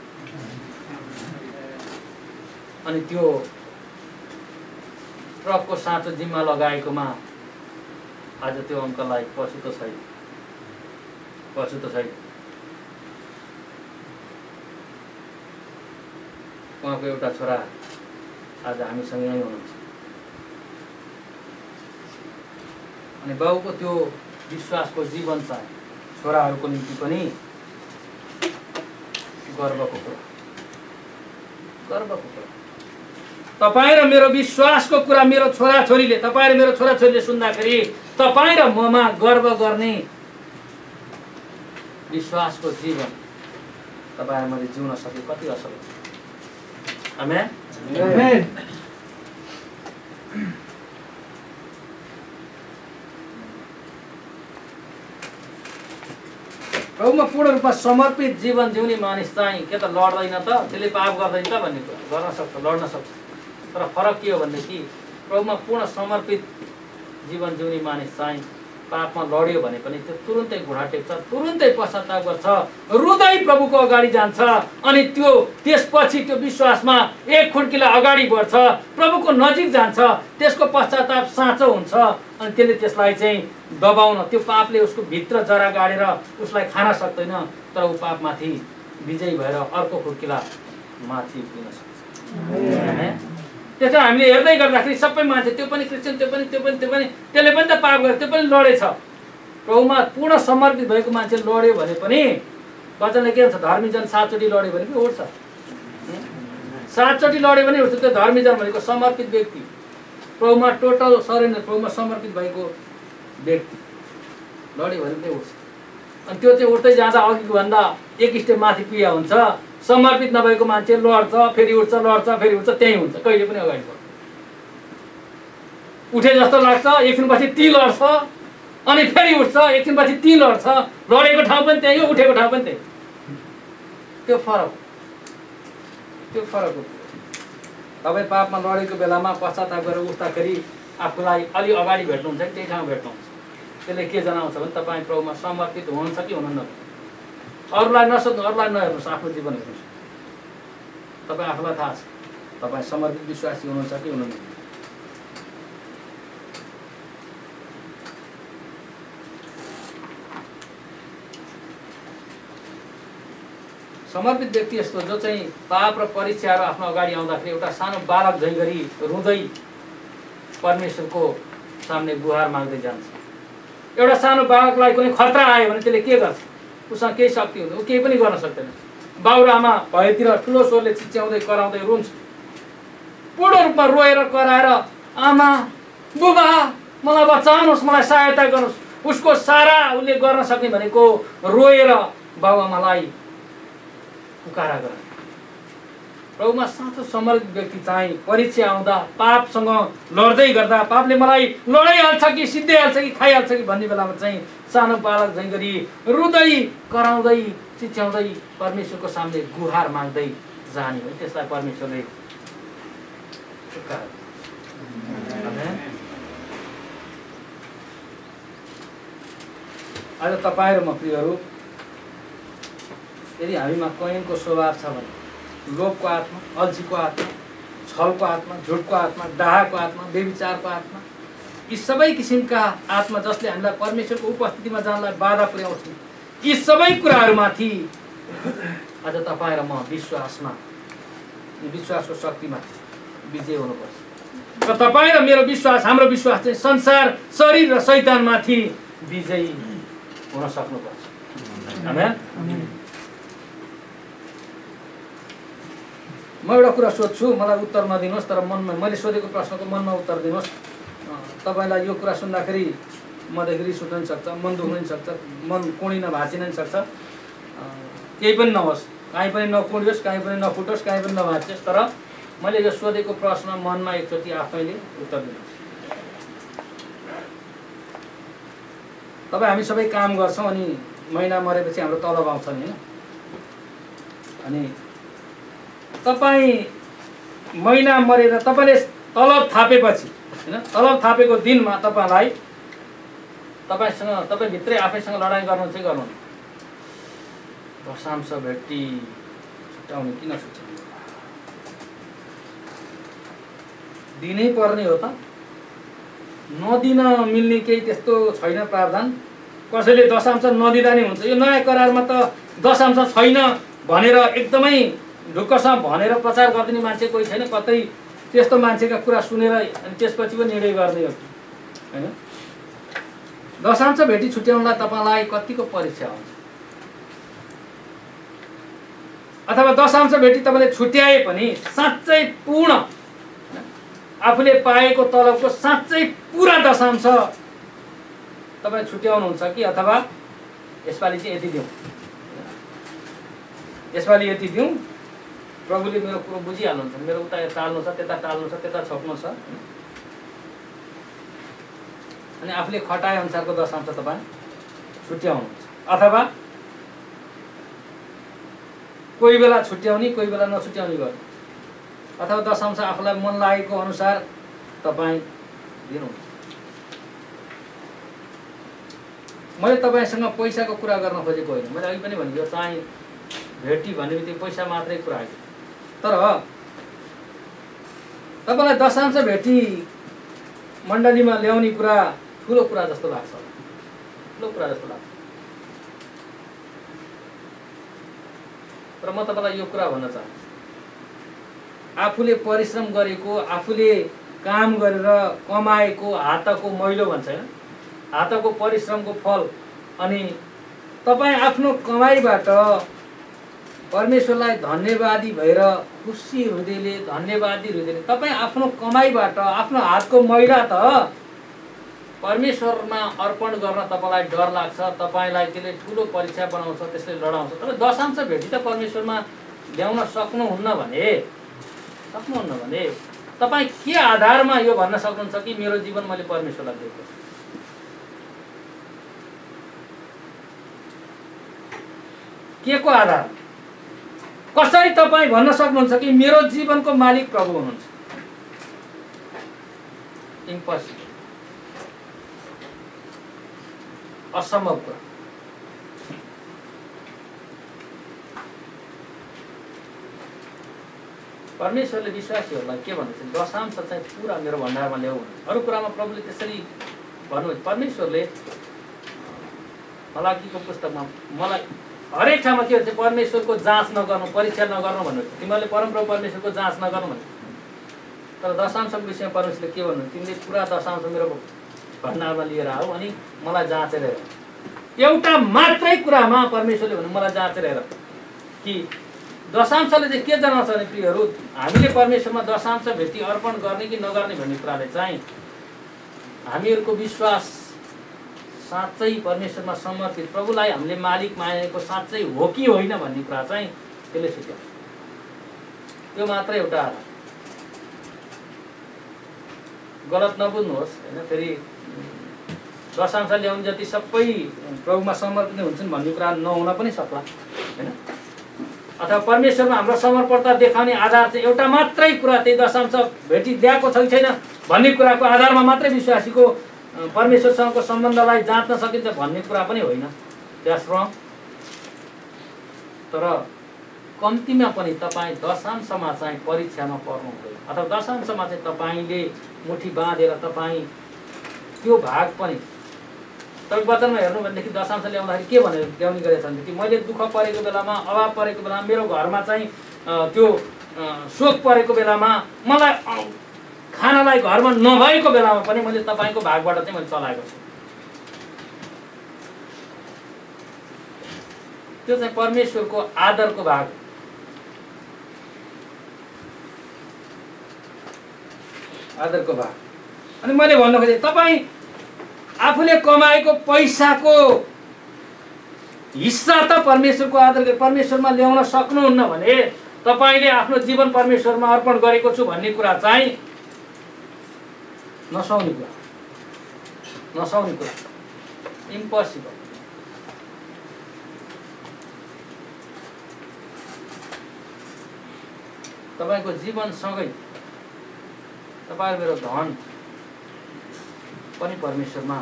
अनि त्यो ट्रकको साँचो जिम्मा लगाएकोमा आज त्यो अङ्कललाई पछुतो छैन, पछुतो छैन। उहाँको एउटा छोरा आज हामीसँग यहीँ हुनुहुन्छ। अनि बाउको त्यो विश्वासको जीवन चाहिँ छोराहरूको निम्ति पनि गर्वको कुरा, गर्वको कुरा। तपाईँ र मेरो विश्वासको कुरा मेरो छोराछोरीले, तपाईँ र मेरो छोराछोरीले सुन्दाखेरि तपाईँ र ममा गर्व गर्ने विश्वासको जीवन तपाईँ मैले जिउन सके कति असल हुन्छ। आमेन, आमेन। प्रभुमा पूर्ण रूपमा समर्पित जीवन जिउने मानिस चाहिँ के त लड्दैन त, त्यसले पाप गर्दैन त भन्ने कुरा गर्न सक्छ, लड्न सक्छ। तर फरक के हो भनेदेखि प्रभुमा पूर्ण समर्पित जीवन जिउने मानिस चाहिँ पापमा लड्यो भने पनि त्यो तुरुन्तै घुँडा टेक्छ, तुरुन्तै पश्चाताप गर्छ, रुँदै प्रभुको अगाडि जान्छ। अनि त्यो त्यसपछि त्यो विश्वासमा एक खुड्किला अगाडि बढ्छ, प्रभुको नजिक जान्छ। त्यसको पश्चाताप साँचो हुन्छ अनि त्यसले त्यसलाई चाहिँ दबाउन, त्यो पापले उसको भित्र जरा गाडेर उसलाई खान सक्दैन, तर ऊ पापमाथि विजयी भएर अर्को खुड्किला माथि उक्लिन सक्छ। त्यसो हामीले हेर्दै गर्दाखेरि सबै मान्छे, त्यो पनि क्रिस्चियन, त्यो पनि त्यो पनि त्यो पनि, त्यसले पनि त पाप गर्यो, त्यो पनि लडेछ। प्रभुमा पूर्ण समर्पित भएको मान्छे लड्यो भने पनि वचनले के भन्छ, धर्मी जन 7 चोटि लड्यो भने पनि उठ्छ, 7 चोटि लड्यो भने उठ्छ। त्यो धर्मी जन भनेको समर्पित व्यक्ति, प्रभुमा टोटल सरेन्डर, प्रभुमा समर्पित भएको व्यक्ति लड्यो भने पनि उठ्छ। अनि त्यो चाहिँ उठ्दै जाँदा अघिको भन्दा एक स्टेप माथि पुग्या हुन्छ। समर्पित नभएको मान्छे लड्छ, फेरि उठ्छ, लड्छ, फेरि उठ्छ, त्यही हुन्छ, कहिले पनि अगाडि बढ्छ। उठे जस्तो लाग्छ, एकछिनपछि ती लड्छ, अनि फेरि उठ्छ, एकछिनपछि ती लड्छ। लडेको ठाउँ पनि त्यही हो, उठेको ठाउँ पनि त्यही। त्यो फरक, त्यो फरक हो। तपाईँ पापमा लडेको बेलामा पश्चाताप गरेर उठ्दाखेरि आफूलाई अलि अगाडि भेट्नुहुन्छ कि त्यही ठाउँ भेट्नुहुन्छ। त्यसले के जनाउँछ भने तपाईँ प्रभुमा समर्पित हुनुहुन्छ कि हुनुहुन्न। अरूलाई नसोध्नु, अरूलाई नहेर्नुहोस्, आफ्नो जीवन हेर्नुहोस्। तपाईँ आफूलाई थाहा छ तपाईँ समर्पित विश्वासी हुनुहुन्छ कि हुनुहुन्न। समर्पित व्यक्ति यस्तो जो चाहिँ पाप र परीक्षाहरू आफ्नो अगाडि आउँदाखेरि एउटा सानो बालक झै गरी रुँदै परमेश्वरको सामने गुहार माग्दै जान्छ। एउटा सानो बालकलाई कुनै खतरा आयो भने त्यसले के गर्छ? उसँग केही शक्ति हुँदैन, ऊ केही पनि गर्न सक्दैन। बाउ र आमा भएतिर ठुलो स्वरले चिच्याउँदै कराउँदै रुन्छ, पूर्ण रूपमा रोएर कराएर आमा बुबा मलाई बचाउनुहोस्, मलाई सहायता गर्नुहोस्। उसको सारा उसले गर्न सक्ने भनेको रोएर बाउ आमालाई पुकारा गर्ने। प्रभुमा साँचो समर्पित व्यक्ति चाहिँ परीक्षा आउँदा पापसँग लड्दै गर्दा पापले मलाई लडाइहाल्छ कि सिद्धिहाल्छ कि खाइहाल्छ कि भन्ने बेलामा चाहिँ सानो बालक झैँ गरी रुँदै कराउँदै चिच्याउँदै परमेश्वरको सामने गुहार माग्दै जाने हो। त्यसलाई परमेश्वरले आज तपाईँ र म प्रियहरू, यदि हामीमा कैनको स्वभाव छ भने लोभको आत्मा, अल्छीको आत्मा, छलको आत्मा, झुटको आत्मा, डाहाको आत्मा, व्यभिचारको आत्मा, यी सबै किसिमका आत्मा जसले हामीलाई परमेश्वरको उपस्थितिमा जानलाई बाधा पुर्याउँछन्, यी सबै कुराहरूमाथि आज तपाईँ र म विश्वासमा, विश्वासको शक्तिमा विजय हुनुपर्छ। र तपाईँ र मेरो विश्वास, हाम्रो विश्वास चाहिँ संसार, शरीर र शैतानमाथि विजयी हुन सक्नुपर्छ। आमेन। म एउटा कुरा सोध्छु, मलाई उत्तर नदिनुहोस्, तर मनमा मैले सोधेको प्रश्नको मनमा उत्तर दिनुहोस्। तपाईँलाई यो कुरा सुन्दाखेरि मदेखि रिस उठ्न पनि सक्छ, मन दुख्न पनि सक्छ, मन कोणिन भाँचिन पनि सक्छ, केही पनि नहोस्, काहीँ पनि नकुडियोस्, काहीँ पनि नफुटोस्, काहीँ पनि नभाँचियोस्, तर मैले यो सोधेको प्रश्न मनमा एकचोटि आफैले उत्तर दिनुहोस्। तपाईँ हामी सबै काम गर्छौँ अनि महिना मरेपछि हाम्रो तलब आउँछ नि, होइन? अनि तपाईँ महिना मरेर तपाईँले तलब थापेपछि, होइन, तलब थापेको दिनमा तपाईँलाई तपाईँसँग तपाईँभित्रै आफैसँग लडाइँ गर्नु चाहिँ गर्नु, दशांश भेटी छुट्याउने किन छुट्याउने? दिनै पर्ने हो त, नदिन मिल्ने केही त्यस्तो छैन प्रावधान। कसैले दशांश नदिँदा नै हुन्छ। यो नयाँ करारमा त दशांश छैन भनेर एकदमै ढुक्कसँग भनेर प्रचार गरिदिने मान्छे कोही छैन। कतै त्यस्तो मान्छेका कुरा सुनेर अनि त्यसपछि पनि निर्णय गर्ने हो, होइन? दशांश भेटी छुट्याउनलाई तपाईँलाई कतिको परीक्षा हुन्छ? अथवा दशांश भेटी तपाईँले छुट्याए पनि साँच्चै पूर्ण आफूले पाएको तलबको साँच्चै पुरा दशांश तपाईँ छुट्याउनुहुन्छ कि अथवा यसपालि चाहिँ यति दिउँ, यसपालि यति दिउँ, प्रभुले मेरो कुरो बुझिहाल्नुहुन्छ, मेरो उता टाल्नु छ, त्यता टाल्नु छ, त्यता छोप्नु छ, अनि आफूले खटाए अनुसारको दशांश तपाईँ छुट्याउनुहुन्छ। अथवा कोही बेला छुट्याउने, कोही बेला नछुट्याउने गर्नु, अथवा दशांश आफूलाई मन लागेको अनुसार तपाईँ दिनुहुन्छ। मैले तपाईँसँग पैसाको कुरा गर्न खोजेको होइन, मैले अघि पनि भने यो चाहिँ भेटी भन्ने बित्तिकै पैसा मात्रै कुरा आयो। तर तपाईँलाई दशांश भेटी मण्डलीमा ल्याउने कुरा ठुलो कुरा जस्तो लाग्छ, ठुलो कुरा जस्तो लाग्छ। तर म तपाईँलाई यो कुरा भन्न चाहन्छु, आफूले परिश्रम गरेको, आफूले काम गरेर कमाएको हातको मैलो भन्छ, होइन, हातको परिश्रमको फल, अनि तपाईँ आफ्नो कमाइबाट परमेश्वरलाई धन्यवादी भएर खुसी हृदयले, धन्यवादी हृदयले तपाईँ आफ्नो कमाइबाट आफ्नो हातको मैला त परमेश्वरमा अर्पण गर्न तपाईँलाई डर लाग्छ, तपाईँलाई त्यसले ठुलो परीक्षा बनाउँछ, त्यसले लडाउँछ। तर दशांश भेटी त परमेश्वरमा ल्याउन सक्नुहुन्न भने तपाईँ के आधारमा यो भन्न सक्नुहुन्छ कि मेरो जीवन मैले परमेश्वरलाई दिएको? के को आधार? कसरी तपाईँ भन्न सक्नुहुन्छ कि मेरो जीवनको मालिक प्रभु हुनुहुन्छ? इम्पोसिबल, असम्भव कुरा। परमेश्वरले विश्वासीहरूलाई के भन्नुहुन्छ? दशांश चाहिँ पुरा मेरो भण्डारमा ल्याऊ भन्नुहुन्छ। अरू कुरामा प्रभुले त्यसरी भन्नुहुन्छ। परमेश्वरले मलाकीको पुस्तकमा मलाई हरेक ठाउँमा के भन्छ? परमेश्वरको जाँच नगर्नु, परीक्षा नगर्नु भन्नुहुन्छ। तिमीहरूले परमप्रभु परमेश्वरको जाँच नगर्नु भन्नु। तर दशांशको विषयमा परमेश्वरले के भन्नुहुन्छ? तिमीले पुरा दशांश मेरो भण्डारमा लिएर आऊ अनि मलाई जाँचेर हेर। एउटा मात्रै कुरामा परमेश्वरले भन्नु, मलाई जाँचेर हेर कि दशांशले चाहिँ के जनाउँछ भने प्रियहरू, हामीले परमेश्वरमा दशांश भेटी अर्पण गर्ने कि नगर्ने भन्ने कुराले चाहिँ हामीहरूको विश्वास साँच्चै परमेश्वरमा समर्पित, प्रभुलाई हामीले मालिक मानेको साँच्चै हो कि होइन भन्ने कुरा चाहिँ त्यसले छुट्याउँछ। त्यो मात्रै एउटा आधार। गलत नबुझ्नुहोस् होइन, फेरि दशांश ल्याउने जति सबै प्रभुमा समर्पित हुन्छन् भन्ने कुरा नहुन पनि सक्ला होइन। अथवा परमेश्वरमा हाम्रो समर्पणता देखाउने आधार चाहिँ एउटा मात्रै कुरा, त्यही दशांश भेटिदिएको छ कि छैन भन्ने कुराको आधारमा मात्रै विश्वासीको परमेश्वरसँगको सम्बन्धलाई जाँच्न सकिन्छ भन्ने कुरा पनि होइन। द्याट्स रङ। तर कम्तीमा पनि तपाईँ दशांशमा चाहिँ परीक्षामा पर्नु हुँदैन, अथवा दशांशमा चाहिँ तपाईँले मुठी बाँधेर तपाईँ त्यो भाग पनि तपाईँ वचनमा हेर्नु भनेदेखि दशांश ल्याउँदाखेरि के भनेर ल्याउने गरेछ भनेदेखि मैले दुःख परेको बेलामा, अभाव परेको बेलामा, मेरो घरमा चाहिँ त्यो शोक परेको बेलामा, मलाई खानालाई घरमा नभएको बेलामा पनि मैले तपाईँको भागबाट चाहिँ मैले चलाएको छु। त्यो चाहिँ परमेश्वरको आदरको भाग। आदरको भाग। अनि मैले भन्न खोजेँ तपाईँ आफूले कमाएको पैसाको हिस्सा त परमेश्वरको आदर परमेश्वरमा ल्याउन सक्नुहुन्न भने तपाईँले आफ्नो जीवन परमेश्वरमा अर्पण गरेको छु भन्ने कुरा चाहिँ नसुहाउने कुरा, इम्पोसिबल। तपाईँको जीवनसँगै तपाईँ मेरो धन पनि परमेश्वरमा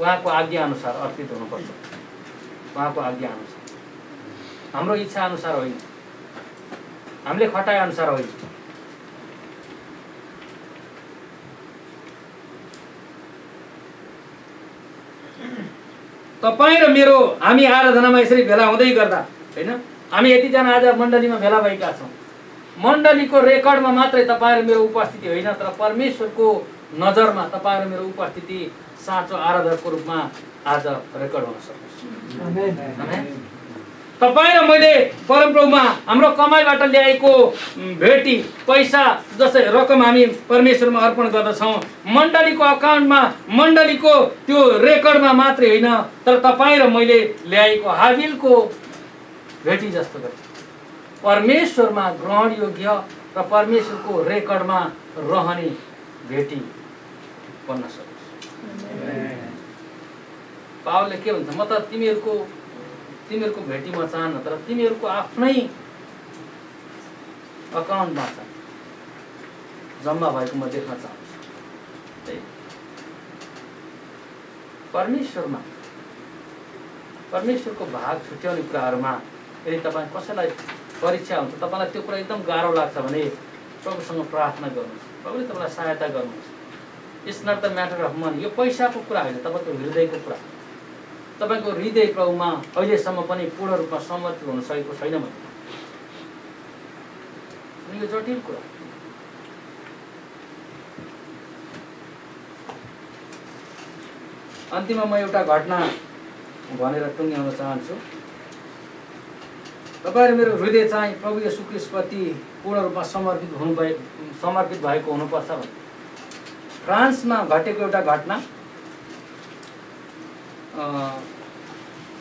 उहाँको आज्ञा अनुसार अर्पित हुनुपर्छ। उहाँको आज्ञा अनुसार, हाम्रो इच्छा अनुसार होइन, हामीले खटाए अनुसार होइन। तपाईँ र मेरो हामी आराधनामा यसरी भेला हुँदै गर्दा होइन, हामी यतिजना आज मण्डलीमा भेला भएका छौँ। मण्डलीको रेकर्डमा मात्रै तपाईँ र मेरो उपस्थिति होइन, तर परमेश्वरको नजरमा तपाईँ र मेरो उपस्थिति साँचो आराधकको रूपमा आज रेकर्ड हुन सक्छ। तपाईँ र मैले परमप्रभुमा हाम्रो कमाइबाट ल्याएको भेटी पैसा जसै रकम हामी परमेश्वरमा अर्पण गर्दछौँ, मण्डलीको अकाउन्टमा, मण्डलीको त्यो रेकर्डमा मात्रै होइन, तर तपाईँ र मैले ल्याएको हाबिलको भेटी जस्तो गरी परमेश्वरमा ग्रहण योग्य र परमेश्वरको रेकर्डमा रहने भेटी बन्न सकोस्। पावलले के भन्छ, म त तिमीहरूको भेटी म चाहन्न, तर तिमीहरूको आफ्नै अकाउन्टमा चाहिँ जम्मा भएको म देख्न चाहन्छु। परमेश्वरको भाग छुट्याउने कुराहरूमा यदि तपाईँ कसैलाई परीक्षा हुन्छ, तपाईँलाई त्यो कुरा एकदम गाह्रो लाग्छ भने प्रभुसँग प्रार्थना गर्नुहोस्, प्रभुले तपाईँलाई सहायता गर्नुहोस्। It's not the matter of money. यो पैसाको कुरा होइन, तपाईँको हृदयको कुरा। तपाईँको हृदय प्रभुमा अहिलेसम्म पनि पूर्ण रूपमा समर्पित हुन सकेको छैन भने यो जटिल कुरा। अन्तिममा म एउटा घटना भनेर टुङ्ग्याउन चाहन्छु। तपाईँ मेरो हृदय चाहिँ प्रभु येशू ख्रीष्टप्रति पूर्ण रूपमा समर्पित भएको हुनुपर्छ भने फ्रान्समा घटेको एउटा घटना,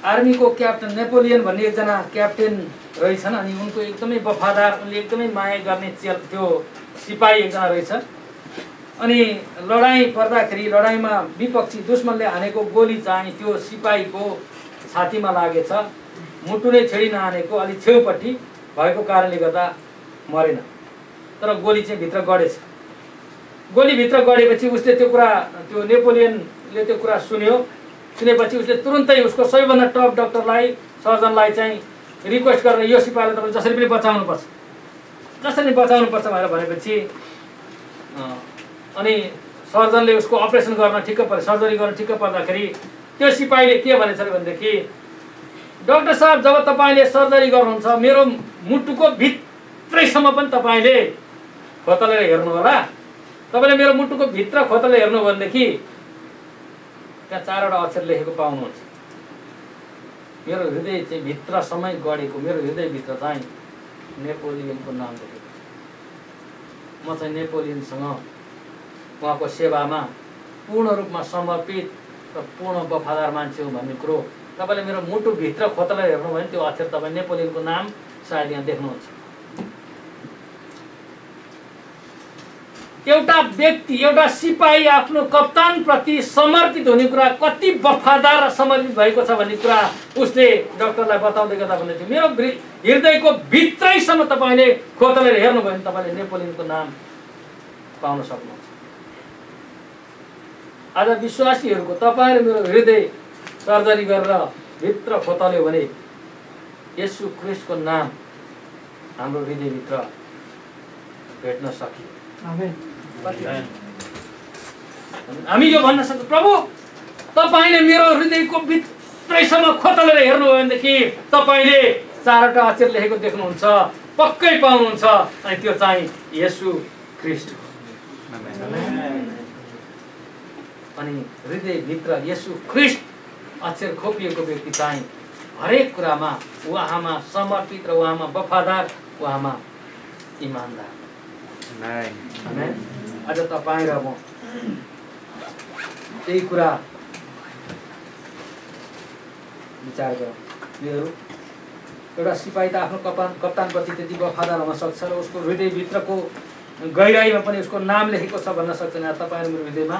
आर्मीको क्याप्टेन नेपोलियन भन्ने एकजना क्याप्टेन रहेछन्। अनि उनको एकदमै वफादार, उनले एकदमै माया गर्ने त्यो सिपाही एकजना रहेछ। अनि लडाइँ पर्दाखेरि लडाइँमा विपक्षी दुश्मनले हानेको गोली चाहिँ त्यो सिपाहीको छातीमा लागेछ। मुटु नै छेडी नहानेको, अलिक छेउपट्टि भएको कारणले गर्दा मरेन, तर गोली चाहिँ भित्र गडेछ। गोली भित्र गडेपछि उसले त्यो कुरा, त्यो नेपोलियनले त्यो कुरा सुनेपछि उसले तुरुन्तै उसको सबैभन्दा टप डाक्टरलाई, सर्जनलाई चाहिँ रिक्वेस्ट गरेर यो सिपाहीलाई तपाईँ जसरी पनि बचाउनुपर्छ भनेर भनेपछि अनि सर्जनले उसको अपरेसन गर्न ठिक्क पर्यो, सर्जरी गर्न ठिक्क पर्दाखेरि त्यो सिपाहीले के भनेछ भनेदेखि, डाक्टर साहब जब तपाईँले सर्जरी गर्नुहुन्छ मेरो मुटुको भित्रैसम्म पनि तपाईँले खोतलेर हेर्नु होला। तपाईँले मेरो मुटुको भित्र खोतलेर हेर्नु भनेदेखि त्यहाँ 4वटा अक्षर लेखेको पाउनुहुन्छ। मेरो हृदय चाहिँ भित्रसम्मै गढेको, मेरो हृदयभित्र चाहिँ नेपोलियनको नाम लेखेको। म चाहिँ नेपोलियनसँग उहाँको सेवामा पूर्ण रूपमा समर्पित र पूर्ण वफादार मान्छे हो भन्ने कुरो तपाईँले मेरो मुटुभित्र खोतलेर हेर्नु भयो भने त्यो अक्षर तपाईँ नेपोलियनको नाम सायद यहाँ देख्नुहुन्छ। एउटा व्यक्ति एउटा सिपाही आफ्नो कप्तानप्रति समर्पित हुने कुरा कति वफादार र समर्पित भएको छ भन्ने कुरा उसले डाक्टरलाई बताउँदै गर्दा भन्दै थियो मेरो हृदयको भित्रैसम्म तपाईँले खोतलेर हेर्नुभयो भने तपाईँले नेपोलियनको नाम पाउन सक्नुहुन्छ। आज विश्वासीहरूको तपाईँले मेरो हृदय सर्जरी गरेर भित्र खोतल्यो भने येशू ख्रीष्टको नाम हाम्रो हृदयभित्र भेट्न सकियो। हामी यो भन्न सक्छौँ प्रभु तपाईँले मेरो हृदयको भित्रैसम्म खोतलेर हेर्नुभयो भनेदेखि तपाईँले 4वटा अक्षर लेखेको देख्नुहुन्छ, पक्कै पाउनुहुन्छ। अनि त्यो चाहिँ येशू ख्रीष्ट हो। अनि हृदयभित्र येशू ख्रीष्ट अक्षर खोपिएको व्यक्ति चाहिँ हरेक कुरामा उहाँमा समर्पित र उहाँमा वफादार, उहाँमा इमानदार। आज तपाईँ र म त्यही कुरा विचार गरौँ। एउटा सिपाही त आफ्नो कप्तानप्रति त्यति वफादार हुन सक्छ र उसको हृदयभित्रको गहिराईमा पनि उसको नाम लेखेको छ भन्न सक्छ। तपाईँ र मेरो हृदयमा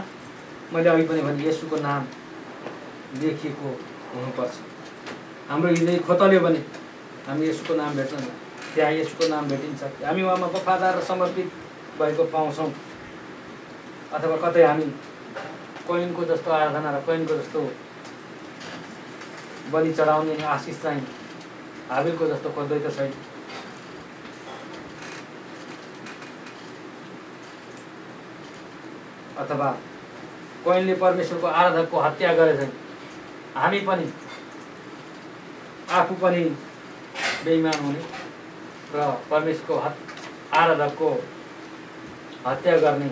मैले अघि पनि भने येशूको नाम लेखिएको हुनुपर्छ। हाम्रो हृदय खोतल्यो भने हामी येशूको नाम भेट्न त्यहाँ येशूको नाम भेटिन्छ। हामी उहाँमा वफादार र समर्पित भएको पाउँछौँ। अथवा कतै हामी कोइनको जस्तो आराधना र कोइनको जस्तो बलि चढाउने आशिष चाहिँ हाबिलको जस्तो खोज्दै त छैन। अथवा कोइनले परमेश्वरको आराधकको हत्या गरेछन्, हामी पनि आफू पनि बेइमान हुने र परमेश्वरको आराधकको हत्या गर्ने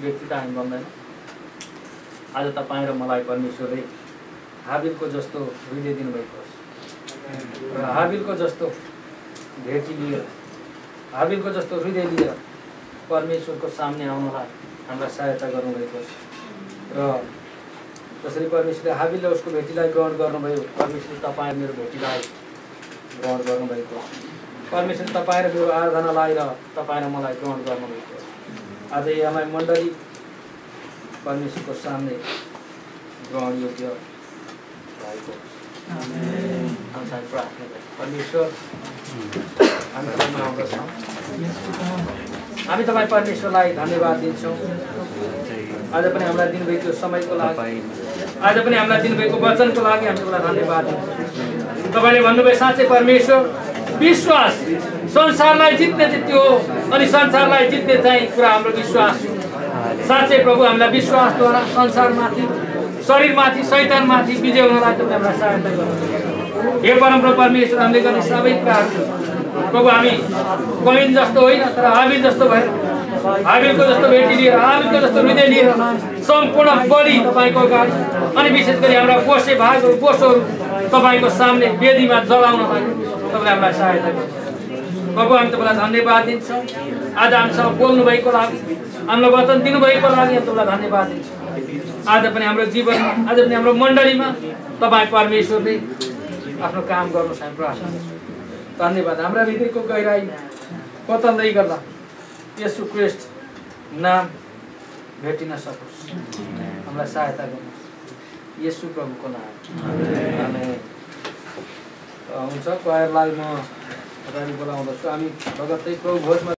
व्यक्ति त हामी बन्दैन। आज तपाईँ र मलाई परमेश्वरले हाबिलको जस्तो हृदय दिनुभएको छ र हाबिलको जस्तो भेटी लिएर, हाबिलको जस्तो हृदय लिएर परमेश्वरको सामने आउनलाई हामीलाई सहायता गर्नुभएको छ। र जसरी परमेश्वरले हाबिलले उसको भेटीलाई ग्रहण गर्नुभयो, परमेश्वरले तपाईँ मेरो भेटीलाई ग्रहण गर्नुभएको छ। परमेश्वरले तपाईँ र मेरो आराधनालाई र तपाईँ र मलाई ग्रहण गर्नुभएको छ। आज यहाँ मण्डली परमेश्वरको सामने ग्रहण योग्य भएको हामी प्रार्थना गरौँ। परमेश्वर हामी तपाईँमा आउँदछौँ, हामी तपाईँ परमेश्वरलाई धन्यवाद दिन्छौँ। आज पनि हामीलाई दिनुभएको समयको लागि, आज पनि हामीलाई दिनुभएको वचनको लागि हामी तपाईँलाई धन्यवाद दिन्छौँ। तपाईँले भन्नुभयो साँच्चै परमेश्वर विश्वास संसारलाई जित्ने चाहिँ त्यो हो, अनि संसारलाई जित्ने चाहिँ कुरा हाम्रो विश्वास हो। साँच्चै प्रभु हामीलाई विश्वासद्वारा संसारमाथि, शरीरमाथि, शैतानमाथि विजय हुनलाई तपाईँले हामीलाई सहायता गर्नु। हे परमप्रभु परमेश्वर, हामीले गर्ने सबै कुराहरू प्रभु हामी कोइन जस्तो होइन तर हाबिल जस्तो भएर, हाबिलको जस्तो भेटी लिएर, हाबिलको जस्तो हृदय लिएर सम्पूर्ण बलि तपाईँको अगाडि अनि विशेष गरी हाम्रा बोसे भागहरू, बोसोहरू तपाईँको सामने वेदीमा जलाउनलाई तपाईँले हामीलाई सहायता गर्नु। प्रभु हामी तपाईँलाई धन्यवाद दिन्छौँ। आज हामीसँग बोल्नुभएको लागि, हामीलाई वचन दिनुभएको लागि हामी तपाईँलाई धन्यवाद दिन्छौँ। आज पनि हाम्रो जीवनमा, आज पनि हाम्रो मण्डलीमा तपाईँ परमेश्वरले आफ्नो काम गर्नुहोस् हामी प्रार्थना गर्छौँ। धन्यवाद। हाम्रा हृदयको गहिराई खोतल्दै गर्दा येशू ख्रीष्ट नाम भेटिन सकोस्, हामीलाई सहायता गर्नुहोस् येशू प्रभुको नाम। हुन्छ, क्वायरलाई म अगाडि बोलाउँदछु। हामी लगत्तै प्रभु भोजमा